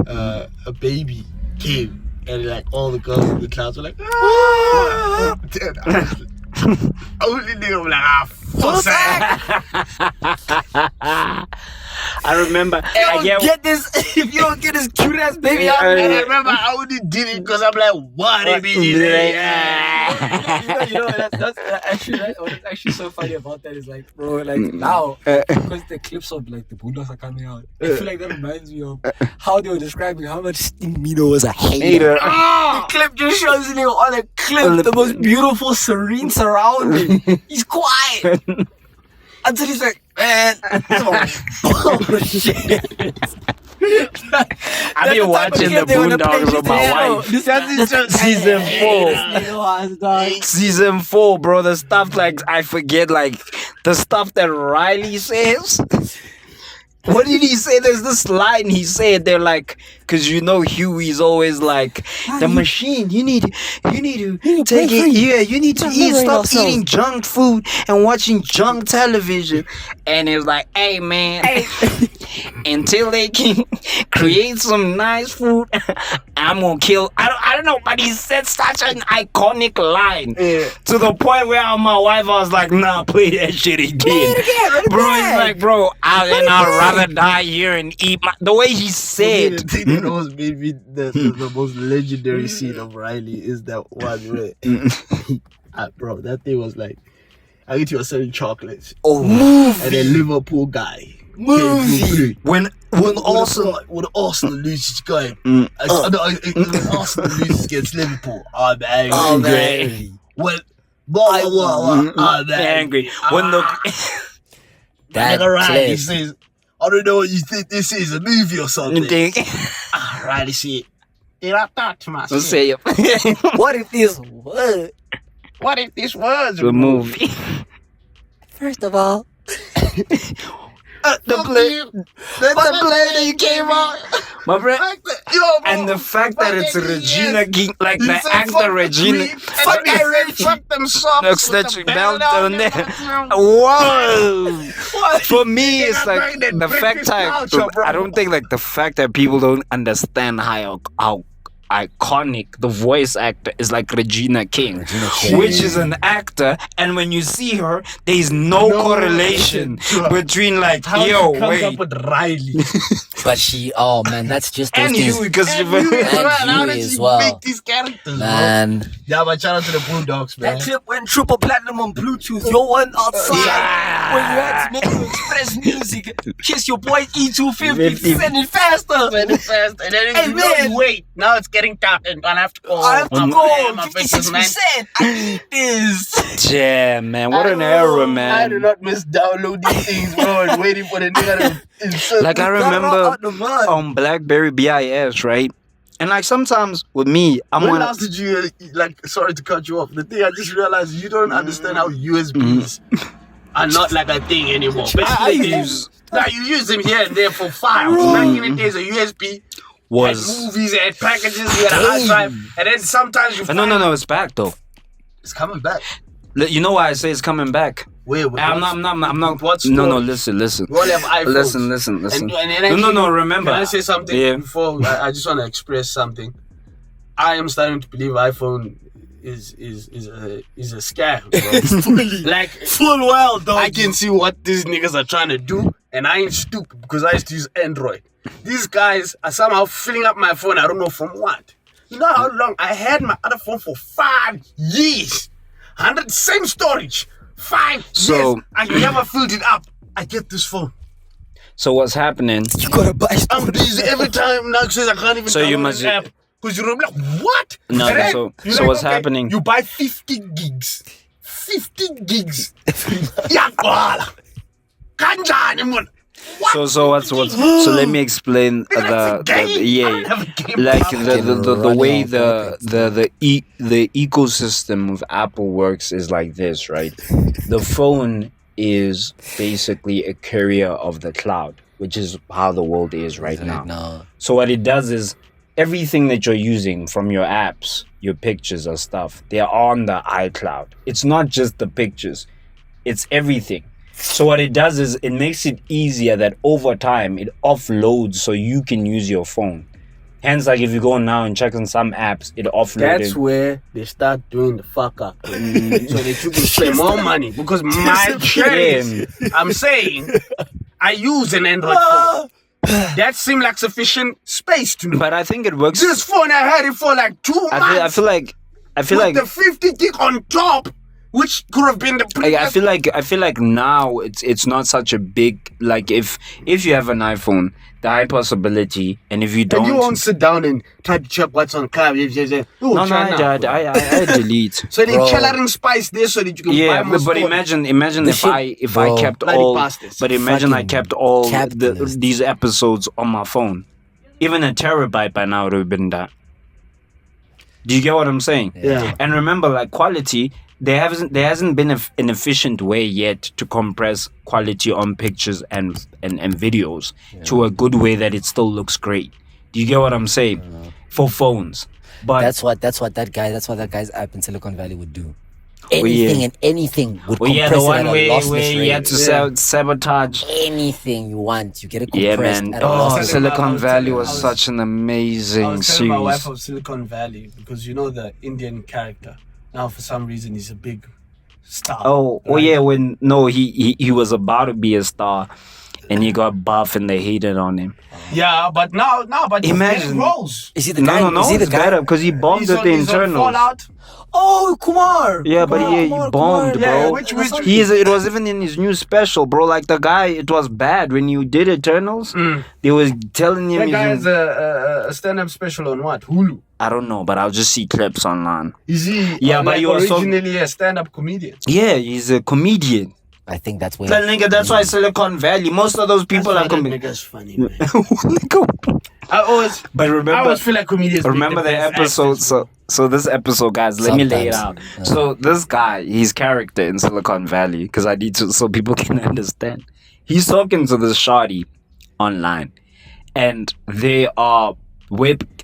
a baby came and like all the girls in the class were like, ah! Dude, only nigga was like, I remember. Get this. If you don't get this cute ass baby out, and I remember I only did it because I'm like, what if it you know that's actually so funny about that is like, bro, like now because the clips of like the Buddhas are coming out, I feel like that reminds me of how they were describing how much Mino was a hater. The clip just shows him on a cliff, the most beautiful, serene surrounding. He's quiet until he's like, man, bullshit. I've been watching the Boondocks with my wife. Season 4. Season 4, bro. The stuff like I forget, like the stuff that Riley says. What did he say? There's this line he said. They're like, because you know Huey's always like, the machine. You need to take it. Yeah, you need to eat. Stop eating junk food and watching junk television. And it's like, hey man, until they can create some nice food, I'm gonna kill. I don't know, but he said such an iconic line to the point where my wife I was like, nah, play that shit again. Bro, it's like, bro, I'd rather die here and eat the way he said. The thing that was maybe the most legendary scene of Riley is that one where bro, that thing was like, I think he was selling chocolates. Oh, movie. And then Liverpool guy. Movie. When Arsenal loses game. When Arsenal loses against Liverpool, I'm angry. When I'm angry. When the that Riley says, I don't know what you think this is, a movie or something. Riley said, did I thought to myself? Say it. What if this was? What if this was a movie? First of all, the play that you came on, my friend, and the fact that it's Regina King, like the actor Regina, fuck them socks, that belt on there. Whoa! For me, it's like the fact I don't think like the fact that people don't understand how iconic the voice actor is like Regina King, which is an actor, and when you see her, there's no correlation between like wait. Up with Riley. But she, oh man, that's just And you, because how did she make these characters, man. Bro? Yeah, but shout out to the Boondocks, man. That clip went triple platinum on Bluetooth. Your one outside when you had to make your express music. Kiss your boy E250, send it faster. And then wait, now it's getting getting tapped and I have to call. I have to my go. man, my business man. 56%. I need this. Yeah, man. What an error, man. I do not miss downloading things, bro, and waiting for the nigga to insert. Like I remember on BlackBerry BIS, right? And like sometimes with me, I'm when one. last did you like? Sorry to cut you off. The thing I just realized you don't understand how USBs are not like a thing anymore. Basically, you use them here and there for files. Back in the days, a USB Was had movies, it had packages, you had a hard drive, and then sometimes you. no, it's back though. It's coming back. You know why I say it's coming back? Wait, I'm not. What's No, listen. We all have iPhones. Listen. And No, remember. Can I say something before? I just want to express something. I am starting to believe iPhone is a scam, bro. Like Full well, dog. I can see what these niggas are trying to do, and I ain't stupid because I used to use Android. These guys are somehow filling up my phone. I don't know from what. You know how long I had my other phone for 5 years. 100 same storage. 5 So- years. I never filled it up. I get this phone. So what's happening? You gotta buy I'm busy every time. Now says I can't even So you download must- an app. Because you're like, what? No, And then so you're what's happening? You buy 50 gigs. 50 gigs. Yaqala. Kanjani man? So what's so let me explain the way the ecosystem of Apple works is like this, right? The phone is basically a carrier of the cloud, which is how the world is right now. No. So what it does is everything that you're using from your apps, your pictures or stuff, they're on the iCloud. It's not just the pictures, it's everything. So what it does is it makes it easier that over time it offloads so you can use your phone. Hence, like if you go now and check on some apps, it offloaded. That's where they start doing the fuck up. So that you can spend more money. Because my case, I'm saying, I use an Android phone. That seemed like sufficient space to me. But I think it works. This phone, I had it for like 2 months. I feel like with the 50 gig on top, which could have been the I feel like now it's not such a big, like if you have an iPhone, the high possibility, and if you don't, and you won't sit down and try to check what's on cloud. You just say, no, I delete. So they coloring spice there so that you can buy more. But imagine if I kept bloody all, bastards. but imagine I kept all capitalists. these episodes on my phone. Even a terabyte by now would have been that. Do you get what I'm saying? Yeah. And remember, like quality, there hasn't been an efficient way yet to compress quality on pictures and videos to a good way that it still looks great. Do you get what I'm saying? For phones. But That's what that guy's app in Silicon Valley would do. Anything and anything would compress the it one at a where lossless you rate. had to sabotage. Anything you want, you get it Yeah, compressed man. at a Oh, lossless Silicon rate. Valley was such an I amazing was telling my wife series. of Silicon Valley because you know the Indian character. Now for some reason he's a big star. Oh right? yeah, he was about to be a star, and he got buff and they hated on him. Yeah, but now, he's Imagine- getting roles. Is he the guy? No, Is he the it's guy? better because he bombed He's at on, the he's on internals. Fallout. Oh, Kumar. Yeah, but he Kumar, bombed, Kumar. bro. which- It was even in his new special, bro. Like the guy, it was bad when you did Eternals. They was telling him. That guy he's has a stand-up special on what? Hulu. I don't know, but I'll just see clips online. Is he? Yeah, but like he was so- originally a stand-up comedian. Yeah, he's a comedian. I think that's where. But nigga, that's why Silicon Valley. Most of those people are comedians. Nigga's funny, man. I always But feel like comedians. remember make the best episode. actors. So this episode, guys, let me lay it out. Sometimes. So this guy, his character in Silicon Valley, because I need to so people can understand. He's talking to this shawty online, and they are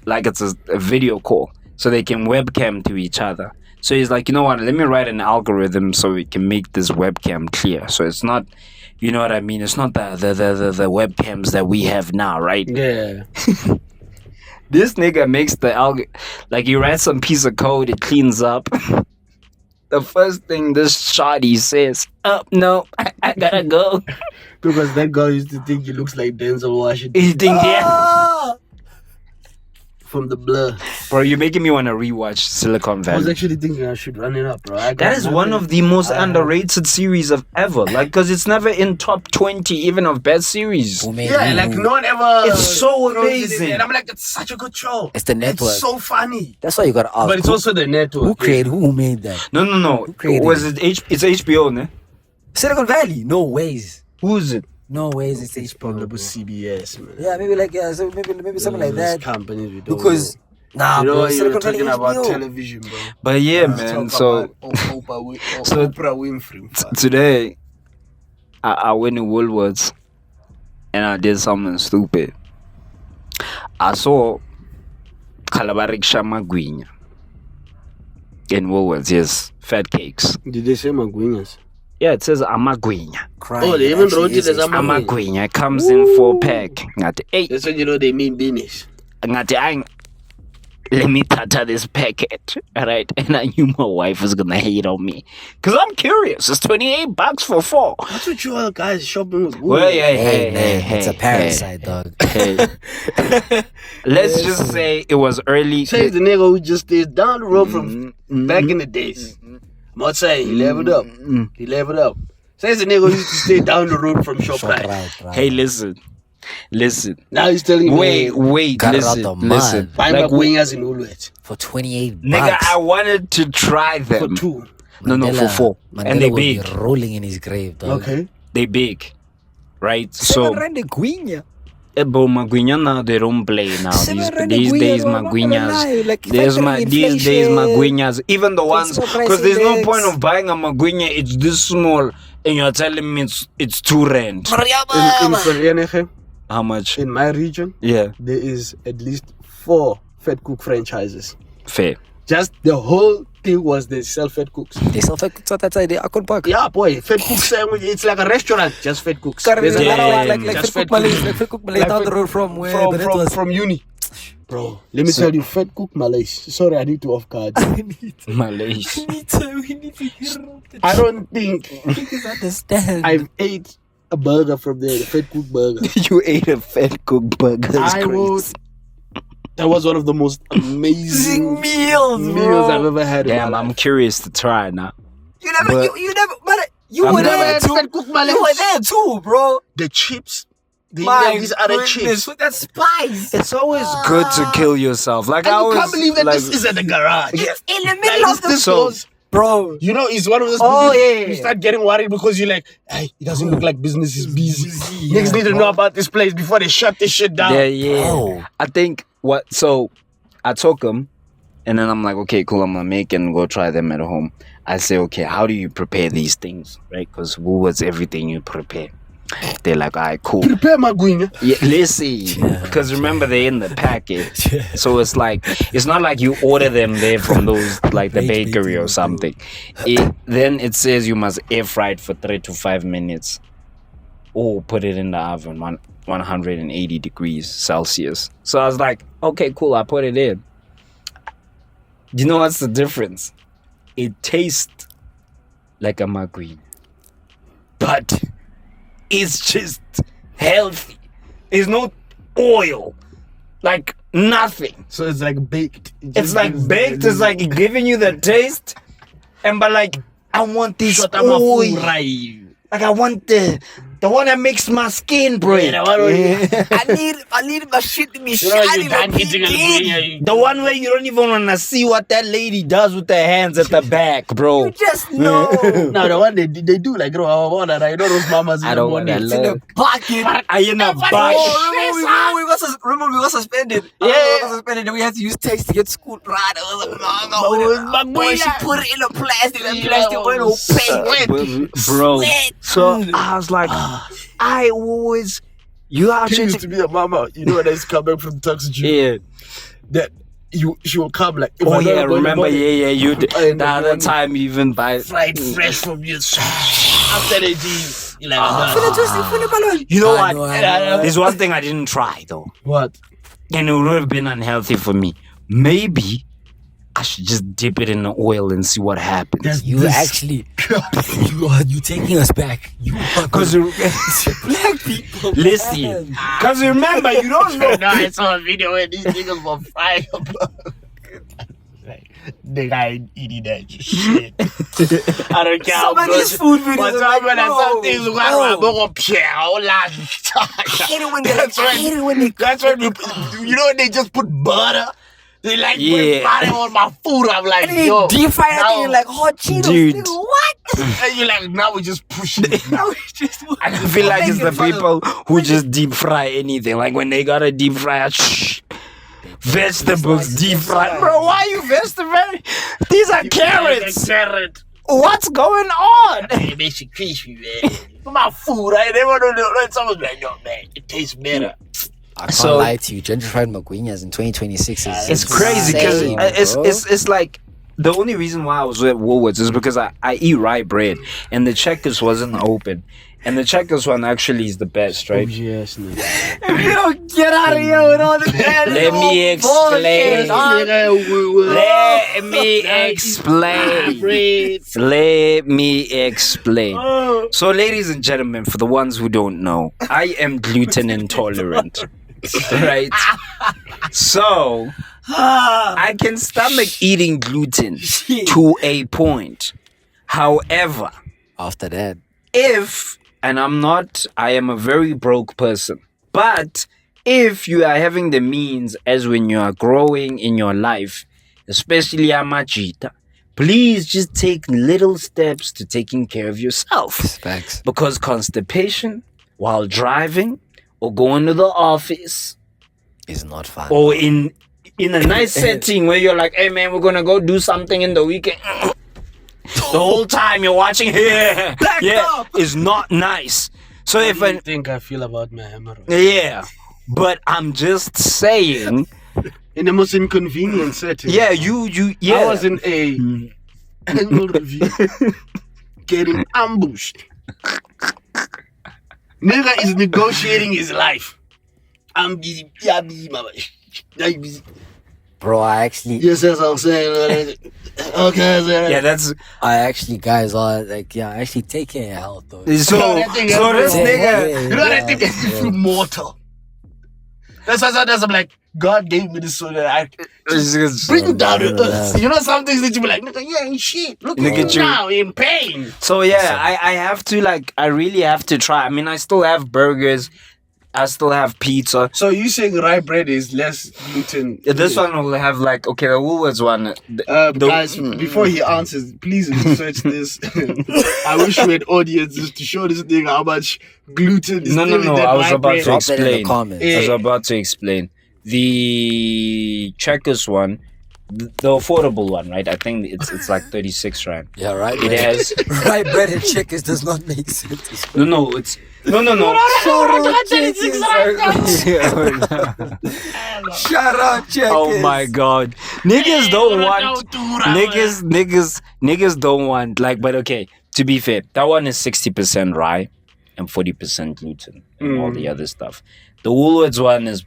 like it's a video call, so they can webcam to each other. So he's like, you know what? Let me write an algorithm so we can make this webcam clear. So it's not, you know what I mean? It's not the webcams that we have now, right? Yeah. This nigga makes the like he writes some piece of code, it cleans up. The first thing this shawty says, "Oh no, I gotta go." Because that guy used to think he looks like Denzel Washington. He think, yeah. from the blur. Bro, you're making me want to rewatch Silicon I was Valley. actually thinking I should run it up, bro. That is one of the most underrated series of ever. Like, because it's never in top 20 even of best series. Who made Yeah, it? like no one ever. It's so throws it in amazing. there. And I'm like, it's such a good show. It's the network. It's so funny. That's why you gotta ask. But it's also the network. who created? Who made that? No. created Was it it's HBO, ne? Silicon Valley? No ways. Who's it? No ways. It's It's HBO. probably bro. CBS, man. Yeah, maybe like so maybe something like that. Companies we don't Because know. You know bro, what, you're Silicon Valley talking about HBO. television, bro. But yeah, Let's man. talk So about so- Oprah Winfrey. today, I went to Woolworths and I did something stupid. I saw Woolworths Amagwinya in Woolworths. Yes, fat cakes. Did they say Magwinyas? Yeah, it says Amagwinya. Crying. Oh, they even wrote it as Amagwinya. Amagwinya. It comes in 4-pack. Ngathi, hey, That's when you know they mean business. ngathi, let me tata this packet, alright? And I knew my wife was gonna hate on me, cause I'm curious. It's $28 for 4. That's what you all guys shopping with. Well, Hey, man, hey, it's a parasite, dog. Hey. Let's just say it was early. Say the nigga who just stays down the road from back in the days. I'm not saying he leveled up. He leveled up. Says the nigga who used to stay down the road from ShopRite. Right. Hey, listen. Now he's telling you, Wait, Got it out listen, the listen. mud. buy Like, Magwinyas in Woolworths For $28. nigga, I wanted to try for them. 2. No, for 4. Mandela And they will be big. rolling in his grave, dog. Okay. They big. Right? So, Guinya. But Magwinya now they don't play now. These days Magwinyas. Like These days Magwinyas. Even the ones, no price because there's no index. point of buying a Magwinya. It's this small, and you're telling me it's 2 rand. In Vereeniging, How much? in my region, Yeah, there is at least 4 Fat Cook franchises. fair. Just the whole thing was they sell Fat Cooks. They sell fat cooks outside the Akon Park. Yeah, boy, Fat Cook sandwich. It's like a restaurant, just Fat Cooks. There's There's another Yeah. one like Just Fat Cook Fat Malay, Cook. like Fat Cook Malay down the road from where the net was. from uni. Bro, let me tell you, Fat Cook Malay. Sorry, I need to off guard. Malaysia. We need to hear out I don't think Niggas understand. I've ate a burger from there, the Fat Cook burger. You ate a fat cook burger. That's I crazy. would. That was one of the most amazing meals, meals I've ever had. Damn, in my I'm life. curious to try now. You never, But- you never, but you I'm were never there had too. Fat Cook Malay. You were there too, bro. The chips. They My have these other goodness, chips. with that spice. It's always good to kill yourself. Like And I you always can't believe that like, this is at the garage. It's in the Like, middle of the this So- goes- bro. You know, it's one of those. Oh, people, yeah. You start getting worried because you're like, hey, it doesn't look like business is busy. Yeah, Niggas need to bro. know about this place before they shut this shit down. yeah. Bro. I think what so I took them, and then I'm like, okay, cool. I'm gonna make and go try them at home. I say, okay, how do you prepare these things, right? Because Woolworths everything you prepare. They're like, all right, cool. Prepare Magwinya. Yeah, let's see. Because remember, they're in the packet. So it's like, it's not like you order them there from those, like the bakery or something. Then it says you must air fry it for 3 to 5 minutes. Or put it in the oven, 180 degrees Celsius. So I was like, okay, cool, I put it in. You know what's the difference? It tastes like a Magwinya. But it's just healthy. There's no oil. Like nothing. So it's like baked. It It's just like gives baked. the- It's like giving you the taste. And but like, I want this Shut up, oil. Mafura. Like I want the one that makes my skin break. Yeah, the one where I need my shit to be you know, shining. you done eating and Magwinya. The one where you don't even want to see what that lady does with her hands at the back, bro. You just know. No, the one they do like, bro, I want that. I know those mamas in I the don't want morning. that In the pocket. I in a box. Oh, remember we got suspended. Yeah. We got suspended and we had to use taste to get school right. I was like, no. Boy, she put it in a plastic and plastic oil paint. Bro. Sweat. So I was like, I always, you He actually, used to be a mama. You know when I used to come back from Turks Jew, yeah. that she will come like. If Oh I know yeah, I'm going remember? to morning, Yeah, you did. in The the other morning. time, you even buy. fried fresh from you. After the gym, you're like, You know I what? know, I know. There's one thing I didn't try though, what? and it would have been unhealthy for me. Maybe I should just dip it in the oil and see what happens. You actually, you taking us back. Because Black people. listen, because remember, you don't know. No, I saw a video where these niggas were frying up. Like, nigga, I ain't eating that shit. I don't care how Some of good. these food videos But are like, some things no. That's when you know when they just put butter. They like put Yeah. butter on my food. I'm like, And yo, deep fry that thing now- like hot Cheetos. Dude. Nigga, what? and you're like, now we just pushing it. Now we just I feel like it's the people who just deep fry anything. Like when they gotta deep fry vegetables deep fried. Bro, why are you vegetable? These are carrots. Carrot. What's going on? It makes you crispy, man. For my food, right? They want to know. Someone's like, no, man, it tastes better. I can't So- lie to you. Gentrified Magwinyas in 2026 is It's crazy because insane, bro. it's like the only reason why I was at Woolworths is because I eat rye bread and the Checkers wasn't open. And the Checkers one actually is the best, right? Yes, nigga. If you don't get out of here with all the Let me explain. Let me explain. Let me explain. So, ladies and gentlemen, for the ones who don't know, I am gluten intolerant. Right? So, I can stomach eating gluten to a point. However, After that, and I am a very broke person, but if you are having the means as when you are growing in your life, especially amajita, please just take little steps to taking care of yourself. facts. Because constipation while driving or going to the office Is not fun. or in a nice setting where you're like, hey man, we're gonna go do something in the weekend. The whole time you're watching here, is not nice. So if I think I feel about my hemorrhoid. yeah, but I'm just saying, In the most inconvenient setting. yeah, yeah. I was in a annual review getting ambushed. Nigga is negotiating his life. I'm busy. Yeah, busy, mama. I'm busy. Bro, I actually, Yes, as I'm saying. Okay, sir. Yeah, that's guys, are like, I actually take care of your health, though. so. that thing So is- this nigga, You know that thing makes me feel mortal. That's why sometimes I'm like, God gave me this so that I bring you down to earth. You know, some things that you be like, nigga, you ain't shit. Look at you now in pain. So yeah, I have to I really have to try. I mean, I still have burgers, I still have pizza. So you saying rye bread is less gluten? This one will have the Woolworths one. Guys, before he answers, please research this. I wish we had audiences to show this thing how much gluten is No. in that I was rye about bread. to Drop that in the explain. comments. I was about to explain. The Checkers one, the affordable one, right? I think it's like 36 rand. Yeah, right. It has Rye bread and chickens does not make sense. no. It's no. Shut up, chickens. Oh my god, niggas don't want niggas don't want but okay. To be fair, that one is 60% rye and 40% gluten and all the other stuff. The Woolworths one is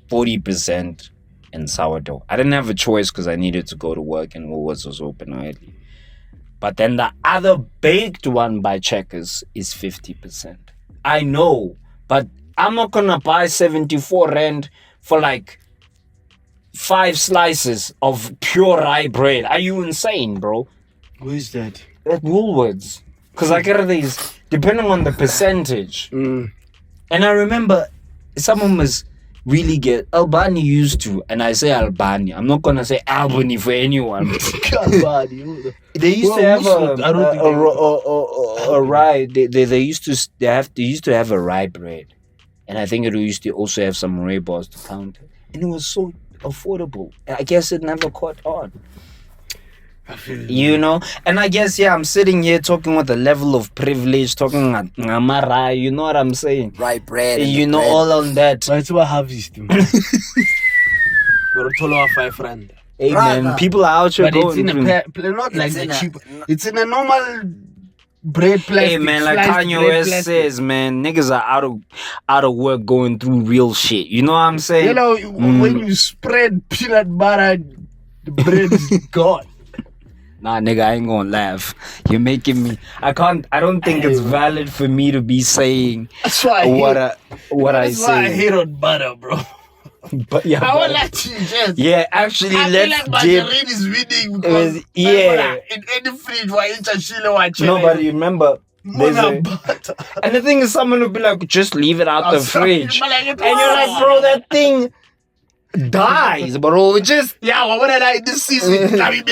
40% and sourdough. I didn't have a choice because I needed to go to work and Woolworths was open early. But then the other baked one by Checkers is 50%. I know, but I'm not gonna buy 74 rand for 5 slices of pure rye bread. Are you insane, bro? Who is that? At Woolworths. Because I get these, depending on the percentage. And I remember someone was really get Albany used to, and I say Albany. I'm not gonna say Albany for anyone. They used to have a rye. They used to have a rye bread, and I think it used to also have some rye bars to counter, and it was so affordable. I guess it never caught on. You know, and I guess I'm sitting here talking with a level of privilege, talking ngamarai, you know what I'm saying? Rye bread. You know, all on that. But it's what harvest. We're told 5 rand. Hey man, people are out here But it's going in through. not like the cheap. It's in a normal bread plastic. Hey man, like sliced Kanye bread West plastic. says, man, niggas are out of work going through real shit. You know what I'm saying? You know, when you spread peanut butter The bread is gone. Nah, nigga, I ain't gonna laugh. You're making me. I don't think it's valid for me to be saying That's why I say. I hate on butter, bro. But yeah, I would like to just. yeah. Actually, I feel let's like give. margarine is winning because Yeah. in any fridge, why it's a chile, why No, but you remember. there's a- butter. And the thing is, someone will be like, just leave it out the fridge. Like, And you're like, bro, that thing dies, bro. Just. yeah, well, when I like this season, I mean,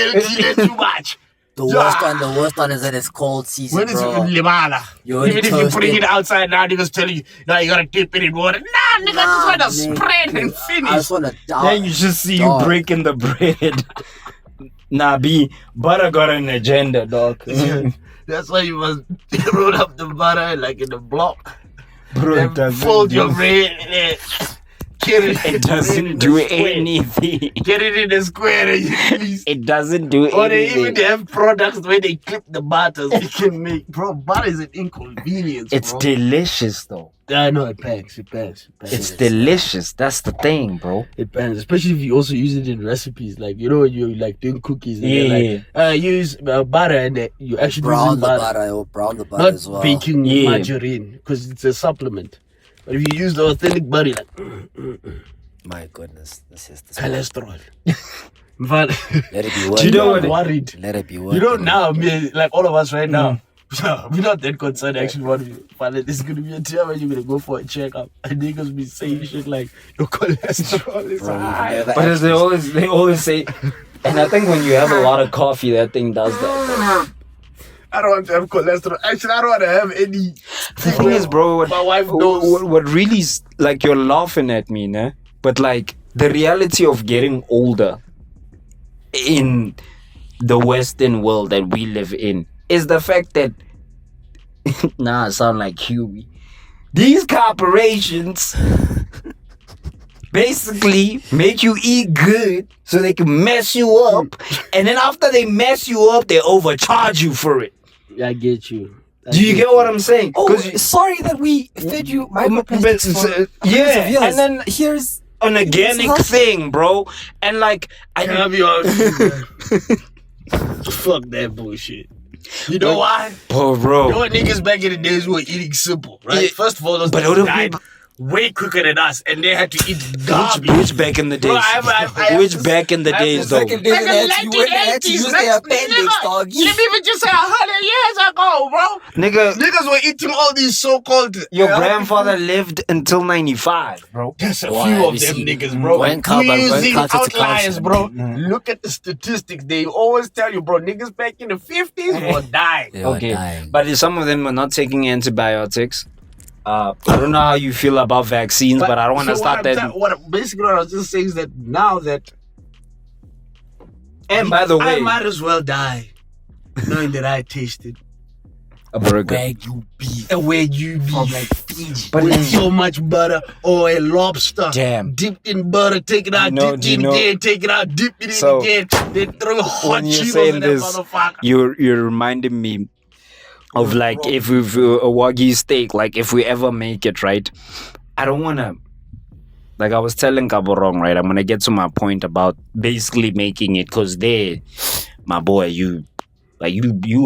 too much. The worst one is that it's cold season, When it's bro. limana, You even if you toast bring it. it outside now, niggas tell you, no, you gotta dip it in water. Nah, nigga, just want to spread and I finish. just want to die. Then you just see Dog. you breaking the bread. Nah, B, butter got an agenda, dog. That's why you must roll up the butter like in a block. Bro, Then it doesn't fold do- your bread and then get it. It doesn't do anything. Get it in a square and you release. It doesn't do Or they even anything. have products where they clip the butters. You can make, bro. Butter is an inconvenience. It's bro. delicious, though. I know it bangs. It bangs. It's delicious. That's the thing, bro. It bangs, especially if you also use it in recipes. Like, you know, when you like doing cookies. And Yeah. like, use butter and you actually brown using the butter. butter. Or brown the butter Not as well. baking Yeah. margarine because it's a supplement. But if you use the authentic butter, like My goodness, this is this. cholesterol. But Let it be Do you working. know what it- worried. Let it be working. You know now, me, like all of us right now, we're not that concerned actually what we find that there's gonna be a time when you're gonna go for a checkup and niggas be saying shit like your cholesterol is Bro, high. never But as they always say, and I think when you have a lot of coffee, that thing does that. I don't want to have cholesterol. Actually, I don't want to have any. The thing is, bro, My wife knows. what really is, like, you're laughing at me, nah? But like the reality of getting older in the Western world that we live in is the fact that nah, I sound like Huey. These corporations basically make you eat good so they can mess you up, and then after they mess you up, they overcharge you for it. I get you. Do you get what I'm saying? Oh, 'Cause you- sorry that we fed you microplastics for yeah, hundreds of years. and then here's an organic healthy. thing, bro. And like, Can I be honest with you, man? Fuck that bullshit. You know why? oh, You know bro. what niggas back in the days were eating simple, right? Yeah. First of all, those But niggas other died people- way quicker than us, and they had to eat garbage. Which back in the days? Bro, I have Which this- back in the I have days, this though? second day Back in they the had to- you had to 1980s, use their appendix, nigga, dog. Let me even just say 100 years ago, bro. Nigga, Niggas were eating all these so-called. your grandfather lived until 95, bro. There's a Why, few of you them see, niggas, bro. when culture- We're when using culture to outliers, culture. bro. Look at the statistics. They always tell you, bro, niggas back in the 50s were dying. They were Okay, dying. but some of them are not taking antibiotics. I don't know how you feel about vaccines, but I don't want to so start that. Basically, what I was just saying is that now that And by the I way, might as well die knowing that I tasted a burger. Wagyu beef a Wagyu from beef like Fiji. But with then- so much butter, or a lobster Damn. dipped in butter, take it out, know- dip do you it know- again, take it out, dip it So, in again. They throw hot when you're Cheetos saying in that this, motherfucker. you're reminding me of like if we've a wagyu steak, like if we ever make it, right? I don't wanna, like I was telling Kaborong, right? I'm gonna get to my point about basically making it, cause my boy, you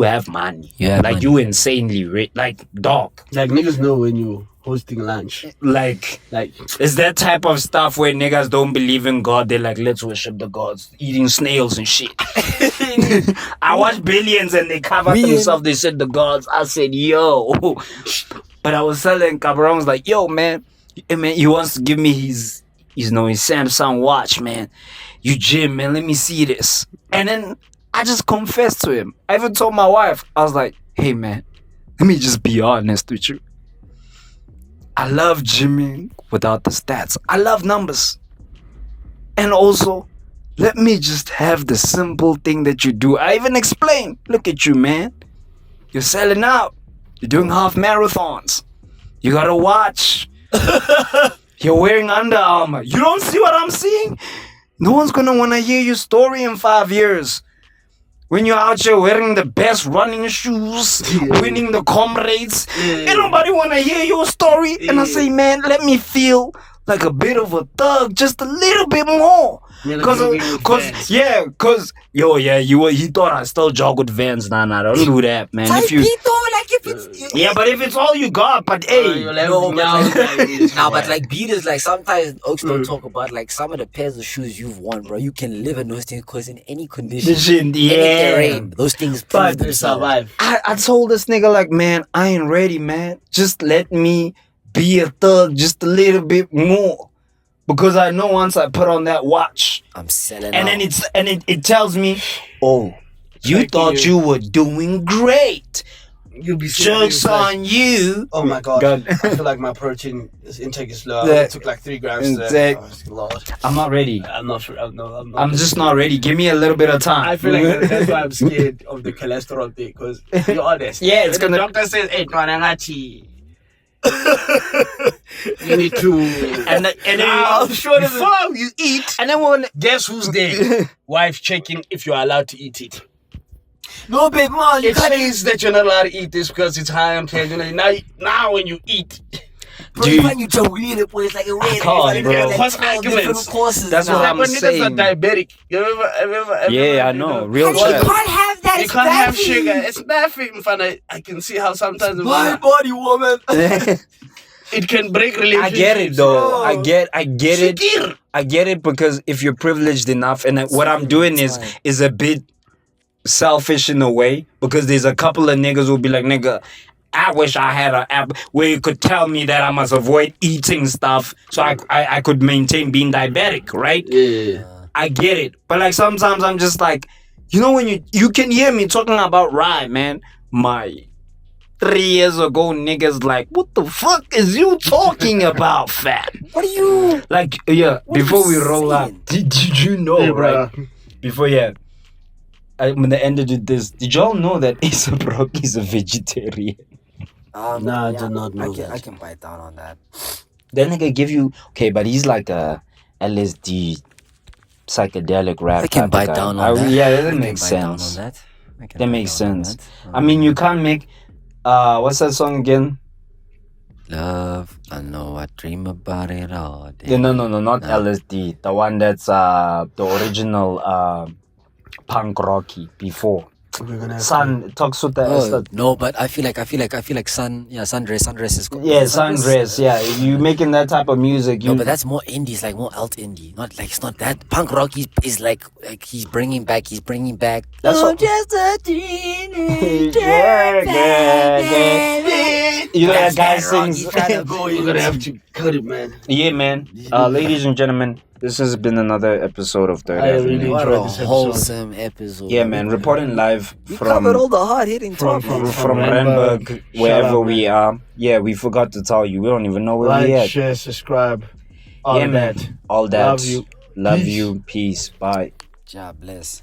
have money, You have like money. you insanely rich, like dog, Like niggas know when you hosting lunch. like. Like It's that type of stuff where niggas don't believe in God. They're like, let's worship the gods, eating snails and shit. I watched Billions and they covered themselves. They said the gods. I said, yo. But I was telling Cabron, was like, yo, man, he wants to give me his Samsung watch, man. You Jim, man, let me see this. And then I just confessed to him. I even told my wife, I was like, hey, man, let me just be honest with you. I love gymming without the stats. I love numbers. And also, let me just have the simple thing that you do. I even explained. Look at you, man. You're selling out. You're doing half marathons. You got a watch. You're wearing Under Armour. You don't see what I'm seeing? No one's going to want to hear your story in 5 years. When you're out here wearing the best running shoes, winning the comrades, ain't nobody want to hear your story. And I say, man, let me feel like a bit of a thug, just a little bit more. He thought I still jog with Vans. Nah, don't do that, man. Type If you, beat though, like if it's but if it's all you got, but hey, but like beaters, like sometimes Oaks don't talk about like some of the pairs of shoes you've worn, bro. You can live in those things because in any condition, any terrain, those things prove themselves. survive. I told this nigga like, man, I ain't ready, man. Just let me be a thug just a little bit more, because I know once I put on that watch, I'm selling and out. then it tells me, oh, you thought you were doing great. You'll be Jokes on you. Oh my god. God. I feel like my protein intake is low. Yeah. I took like 3 grams Intake. today. Oh, Lord. I'm not ready. I'm not sure. I'm not. I'm just not ready. Give me a little bit of time. I feel like that's why I'm scared of the cholesterol thing, because you're honest. Yeah, it's when gonna. the doctor says, hey, Nwanangachi, you need to. And then Now, I'm sure before you eat, and then when guess who's there? Wife checking if you're allowed to eat it. No, big man, It says that you're not allowed to eat this because it's high on calories. Now when you eat, bro, you find you to read it, boy. It's like a way. can't, bro. What's arguments? Courses That's now. what like I'm when niggas saying. are diabetic. You ever Yeah, I you know. Real You chat. can't have that. You It's can't bad have for you. sugar. It's bad for you. I can see how sometimes My body, woman. it can break I relationships. get it though. I get it. Shikir. I get it, because if you're privileged enough, and what I'm doing is a bit selfish in a way, because there's a couple of niggas who'll be like, nigga, I wish I had an app where you could tell me that I must avoid eating stuff so I could maintain being diabetic, right? Yeah. I get it. But like sometimes I'm just like, you know, when you can hear me talking about rye, man. My 3 years ago, niggas like, what the fuck is you talking about, fam? What are you? Like, yeah, What are before you we roll saying? out, did you know, Yeah, right? bro. Before, I'm gonna end it with this. Did y'all know that Asa Brock is a vegetarian? Nah, I did not know that. I can bite down on that. That nigga give you, okay, but he's like a LSD psychedelic rap. I can type of bite guy. down on that. Yeah, I that can makes bite down on sense. that. I can That bite makes down on sense. that. I mean, you can't make, what's that song again? Love, I know I dream about it all day. Yeah, no, not LSD. The one that's the original punk rocky before. We're gonna have Sun talks with the Oh, no, but I feel like sundress is cool. yeah, sundress. Yeah, you making that type of music. You, No, but that's more indie. It's like more alt indie. Not like it's not that punk rock. Is like he's bringing back. That's I'm what- just a teenager. You know that guy That's that rock. sings. He's trying to go. We're gonna have to cut it, man. Yeah, man. Ladies and gentlemen, this has been another episode of Third I Avenue. really What enjoyed a this episode. wholesome episode. Yeah, man. Reporting live We covered all from the hard hitting topics. from Randburg. Randburg, Shout wherever out, we are. Yeah, we forgot to tell you. We don't even know where we Like, at. share, subscribe. All Yeah, man. that. All that. Love you. Love Peace. you. Peace. Bye. God bless.